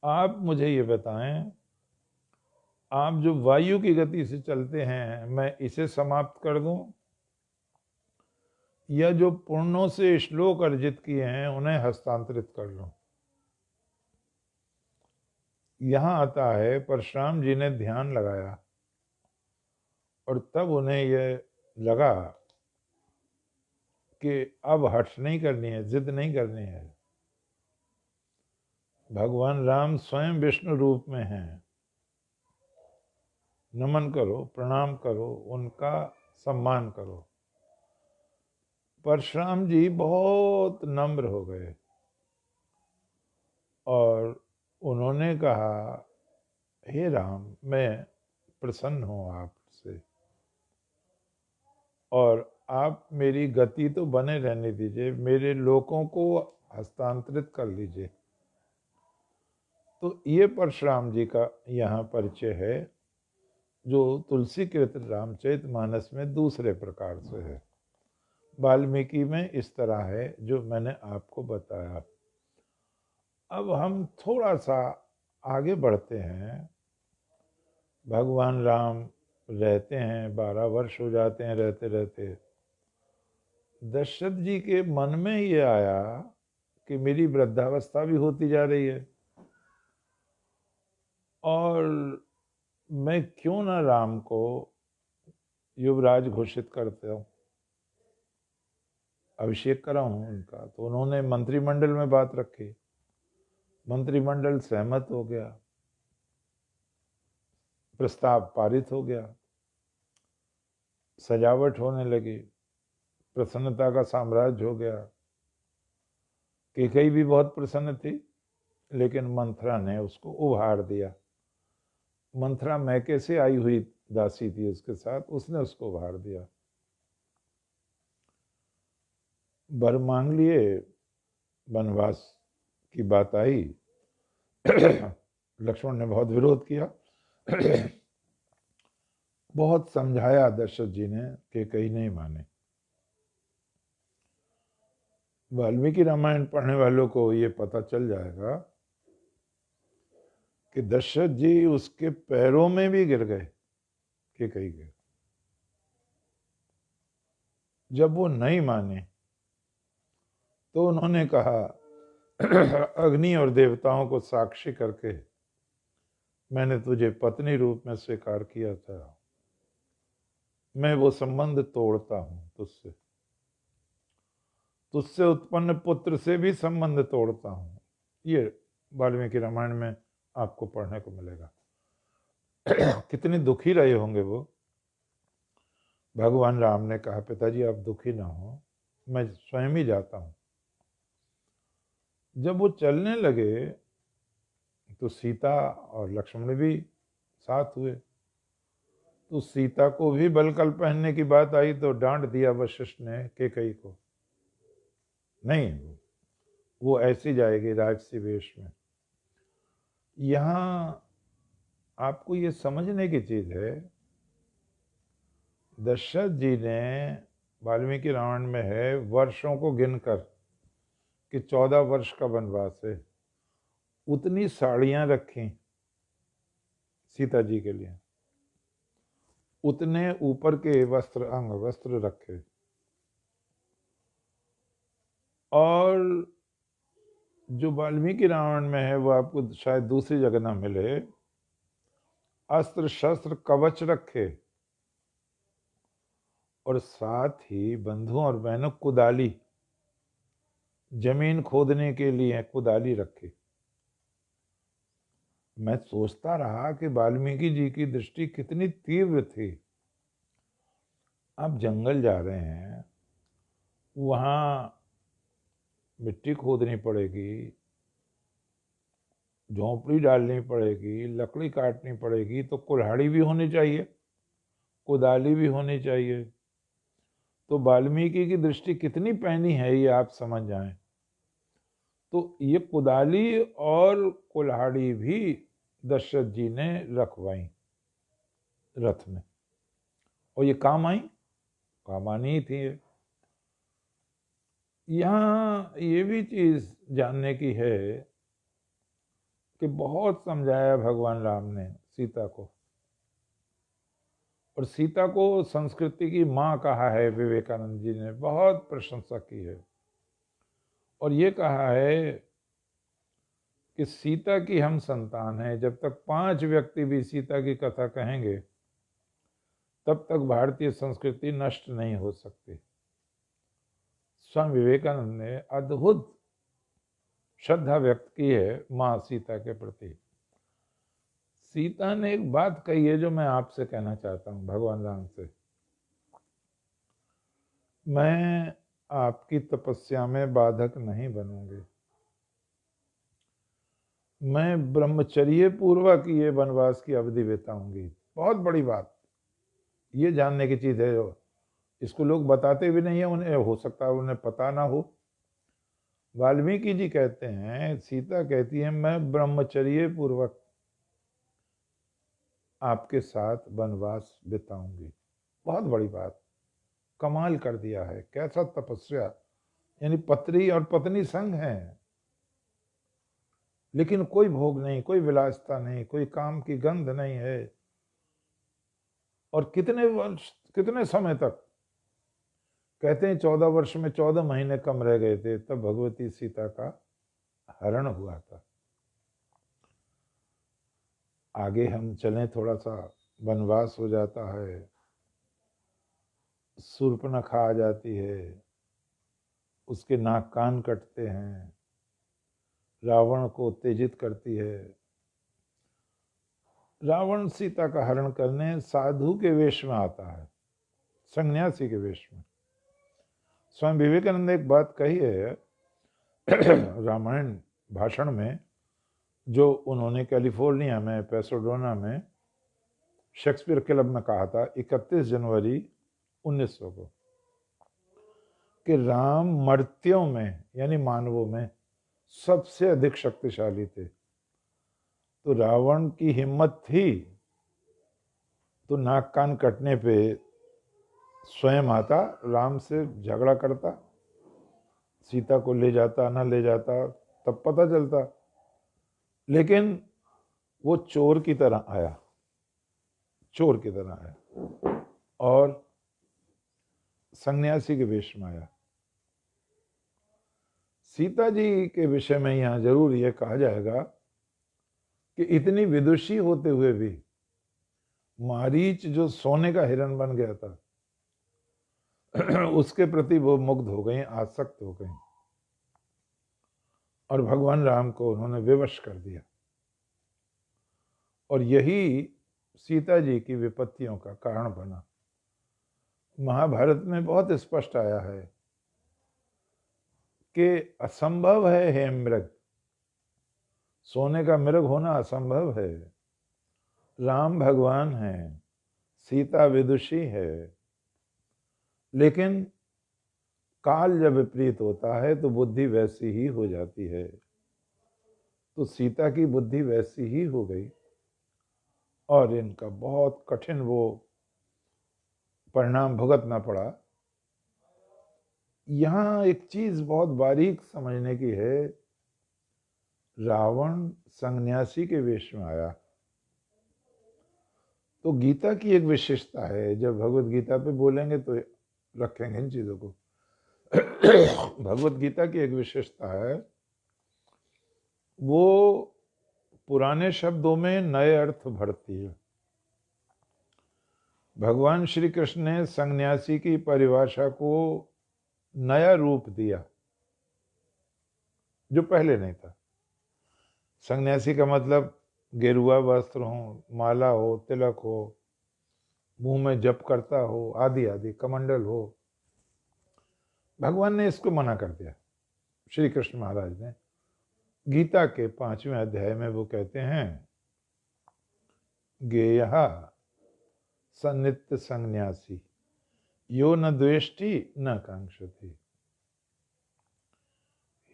आप मुझे ये बताएं, आप जो वायु की गति से चलते हैं, मैं इसे समाप्त कर दूं, या जो पुण्यों से श्लोक अर्जित किए हैं उन्हें हस्तांतरित कर लूं। यहां आता है, परशुराम जी ने ध्यान लगाया और तब उन्हें यह लगा कि अब हठ नहीं करनी है, जिद नहीं करनी है। भगवान राम स्वयं विष्णु रूप में हैं, नमन करो, प्रणाम करो, उनका सम्मान करो। परशुराम जी बहुत नम्र हो गए और उन्होंने कहा, हे राम, मैं प्रसन्न हूं आपसे, और आप मेरी गति तो बने रहने दीजिए, मेरे लोगों को हस्तांतरित कर लीजिए। तो ये परशुराम जी का यहाँ परिचय है, जो तुलसी कृत रामचरितमानस में दूसरे प्रकार से है। वाल्मीकि में इस तरह है जो मैंने आपको बताया। अब हम थोड़ा सा आगे बढ़ते हैं। भगवान राम रहते हैं, 12 वर्ष हो जाते हैं रहते रहते। दशरथ जी के मन में ये आया कि मेरी वृद्धावस्था भी होती जा रही है, और मैं क्यों ना राम को युवराज घोषित करते हूँ, अभिषेक कराऊं उनका। तो उन्होंने मंत्रिमंडल में बात रखी, मंत्रिमंडल सहमत हो गया, प्रस्ताव पारित हो गया, सजावट होने लगी, प्रसन्नता का साम्राज्य हो गया। कैकेयी भी बहुत प्रसन्न थी, लेकिन मंथरा ने उसको उभार दिया। मंथरा मैके से आई हुई दासी थी उसके साथ, उसने उसको उभार दिया। वर मांग लिए, वनवास की बात आई, लक्ष्मण ने बहुत विरोध किया, बहुत समझाया दशरथ जी ने, कैकेयी नहीं माने। वाल्मीकि रामायण पढ़ने वालों को ये पता चल जाएगा कि दशरथ जी उसके पैरों में भी गिर गए, कैकेयी के। जब वो नहीं माने तो उन्होंने कहा, अग्नि और देवताओं को साक्षी करके मैंने तुझे पत्नी रूप में स्वीकार किया था। मैं वो संबंध तोड़ता हूं तुझसे, तुझसे उत्पन्न पुत्र से भी संबंध तोड़ता हूं। ये वाल्मीकि रामायण में आपको पढ़ने को मिलेगा। कितने दुखी रहे होंगे वो। भगवान राम ने कहा, पिताजी आप दुखी ना हो, मैं स्वयं ही जाता हूं। जब वो चलने लगे तो सीता और लक्ष्मण भी साथ हुए। तो सीता को भी बलकल पहनने की बात आई तो डांट दिया वशिष्ठ ने कैकेयी को, नहीं वो ऐसी जाएगी राजसी वेश में। यहां आपको ये समझने की चीज है, दशरथ जी ने वाल्मीकि रामायण में है वर्षों को गिनकर कि 14 वर्ष का वनवास है, उतनी साड़ियां रखी सीता जी के लिए, उतने ऊपर के वस्त्र अंग वस्त्र रखे, और जो वाल्मीकि रामायण में है वो आपको शायद दूसरी जगह ना मिले, अस्त्र शस्त्र कवच रखे, और साथ ही बंधुओं और बहनों कुदाली, जमीन खोदने के लिए कुदाली रखी। मैं सोचता रहा कि वाल्मीकि जी की दृष्टि कितनी तीव्र थी। आप जंगल जा रहे हैं, वहां मिट्टी खोदनी पड़ेगी, झोंपड़ी डालनी पड़ेगी, लकड़ी काटनी पड़ेगी, तो कुल्हाड़ी भी होनी चाहिए, कुदाली भी होनी चाहिए। तो वाल्मीकि की दृष्टि कितनी पैनी है ये आप समझ जाएं। तो ये कुदाली और कुल्हाड़ी भी दशरथ जी ने रखवाई रथ में, और ये काम आई, काम आनी ही थी। यहाँ ये भी चीज जानने की है कि बहुत समझाया भगवान राम ने सीता को, और सीता को संस्कृति की माँ कहा है विवेकानंद जी ने, बहुत प्रशंसा की है, और ये कहा है कि सीता की हम संतान हैं। जब तक 5 व्यक्ति भी सीता की कथा कहेंगे तब तक भारतीय संस्कृति नष्ट नहीं हो सकती। स्वामी विवेकानंद ने अद्भुत श्रद्धा व्यक्त की है माँ सीता के प्रति। सीता ने एक बात कही है जो मैं आपसे कहना चाहता हूं भगवान राम से, मैं आपकी तपस्या में बाधक नहीं बनूंगी, मैं ब्रह्मचर्य पूर्वक ये वनवास की अवधि बिताऊंगी। बहुत बड़ी बात, ये जानने की चीज है, इसको लोग बताते भी नहीं है, उन्हें हो सकता है उन्हें पता ना हो। वाल्मीकि जी कहते हैं, सीता कहती है मैं ब्रह्मचर्य पूर्वक आपके साथ वनवास बिताऊंगी। बहुत बड़ी बात, कमाल कर दिया है, कैसा तपस्या। यानी पत्नी और पत्नी संग हैं, लेकिन कोई भोग नहीं, कोई विलासिता नहीं, कोई काम की गंध नहीं है। और कितने वर्ष, कितने समय तक, कहते हैं 14 वर्ष में 14 महीने कम रह गए थे, तब भगवती सीता का हरण हुआ था। आगे हम चलें, थोड़ा सा वनवास हो जाता है, शूर्पणखा आ जाती है, उसके नाक कान कटते हैं, रावण को उत्तेजित करती है। रावण सीता का हरण करने साधु के वेश में आता है, सन्यासी के वेश में। स्वामी विवेकानंद ने एक बात कही है रामायण भाषण में, जो उन्होंने कैलिफोर्निया में पैसोडोना में शेक्सपियर क्लब में कहा था 31 जनवरी 1900 को, कि राम मर्त्यों में यानी मानवों में सबसे अधिक शक्तिशाली थे। तो रावण की हिम्मत थी तो नाक कान कटने पे स्वयं आता, राम से झगड़ा करता, सीता को ले जाता ना ले जाता तब पता चलता, लेकिन वो चोर की तरह आया, चोर की तरह आया और सन्यासी के वेश में आया। सीता जी के विषय में यहाँ जरूर ये कहा जाएगा कि इतनी विदुषी होते हुए भी मारीच जो सोने का हिरण बन गया था उसके प्रति वो मुग्ध हो गई, आसक्त हो गई और भगवान राम को उन्होंने विवश कर दिया। और यही सीता जी की विपत्तियों का कारण बना। महाभारत में बहुत स्पष्ट आया है कि असंभव है हे मृग, सोने का मृग होना असंभव है। राम भगवान है, सीता विदुषी है, लेकिन काल जब विपरीत होता है तो बुद्धि वैसी ही हो जाती है। तो सीता की बुद्धि वैसी ही हो गई और इनका बहुत कठिन वो परिणाम भुगतना पड़ा। यहाँ एक चीज बहुत बारीक समझने की है, रावण संन्यासी के वेश में आया। तो गीता की एक विशेषता है, जब भगवत गीता पे बोलेंगे तो रखेंगे इन चीजों को। भगवत गीता की एक विशेषता है, वो पुराने शब्दों में नए अर्थ भरती है। भगवान श्री कृष्ण ने संन्यासी की परिभाषा को नया रूप दिया जो पहले नहीं था। संन्यासी का मतलब गेरुआ वस्त्र हो, माला हो, तिलक हो, मुंह में जप करता हो, आदि आदि, कमंडल हो। भगवान ने इसको मना कर दिया। श्री कृष्ण महाराज ने गीता के 5वें अध्याय में वो कहते हैं, गेयः सन्नित्य संन्यासी यो न द्वेष्टि न कांक्षति।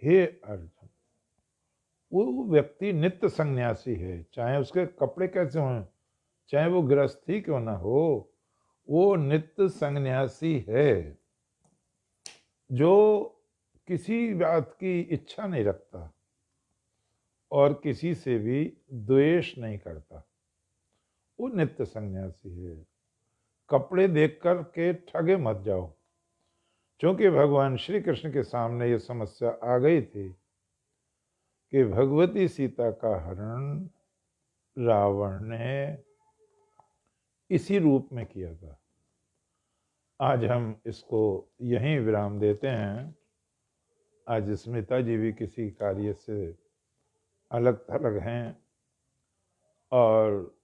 हे अर्जुन, वो व्यक्ति नित्य संन्यासी है, चाहे उसके कपड़े कैसे हों, चाहे वो गृहस्थी क्यों ना हो, वो नित्य संन्यासी है जो किसी बात की इच्छा नहीं रखता और किसी से भी द्वेष नहीं करता। वो नित्य संन्यासी है। कपड़े देख कर के ठगे मत जाओ, क्योंकि भगवान श्री कृष्ण के सामने ये समस्या आ गई थी कि भगवती सीता का हरण रावण ने इसी रूप में किया था। आज हम इसको यहीं विराम देते हैं। आज स्मिता जी भी किसी कार्य से अलग थलग हैं और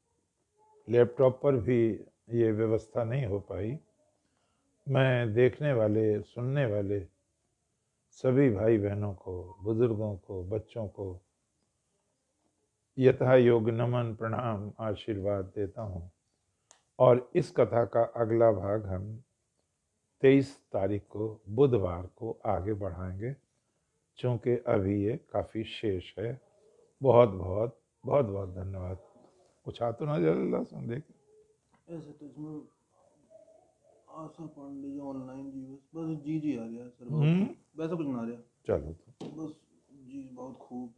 लैपटॉप पर भी ये व्यवस्था नहीं हो पाई। मैं देखने वाले, सुनने वाले सभी भाई बहनों को, बुजुर्गों को, बच्चों को यथा योग नमन, प्रणाम, आशीर्वाद देता हूँ। और इस कथा का अगला भाग हम 23 तारीख को, बुधवार को आगे बढ़ाएंगे, क्योंकि अभी ये काफ़ी शेष है। बहुत बहुत बहुत बहुत धन्यवाद। कुछ आ तो ना जल्ला सुन देख। ऐसे तो इसमें आशा पांडे जी ऑनलाइन जी बस जी जी आ गया सर, बहुत वैसा कुछ ना आ रहा। चलो तो बस जी बहुत खूब।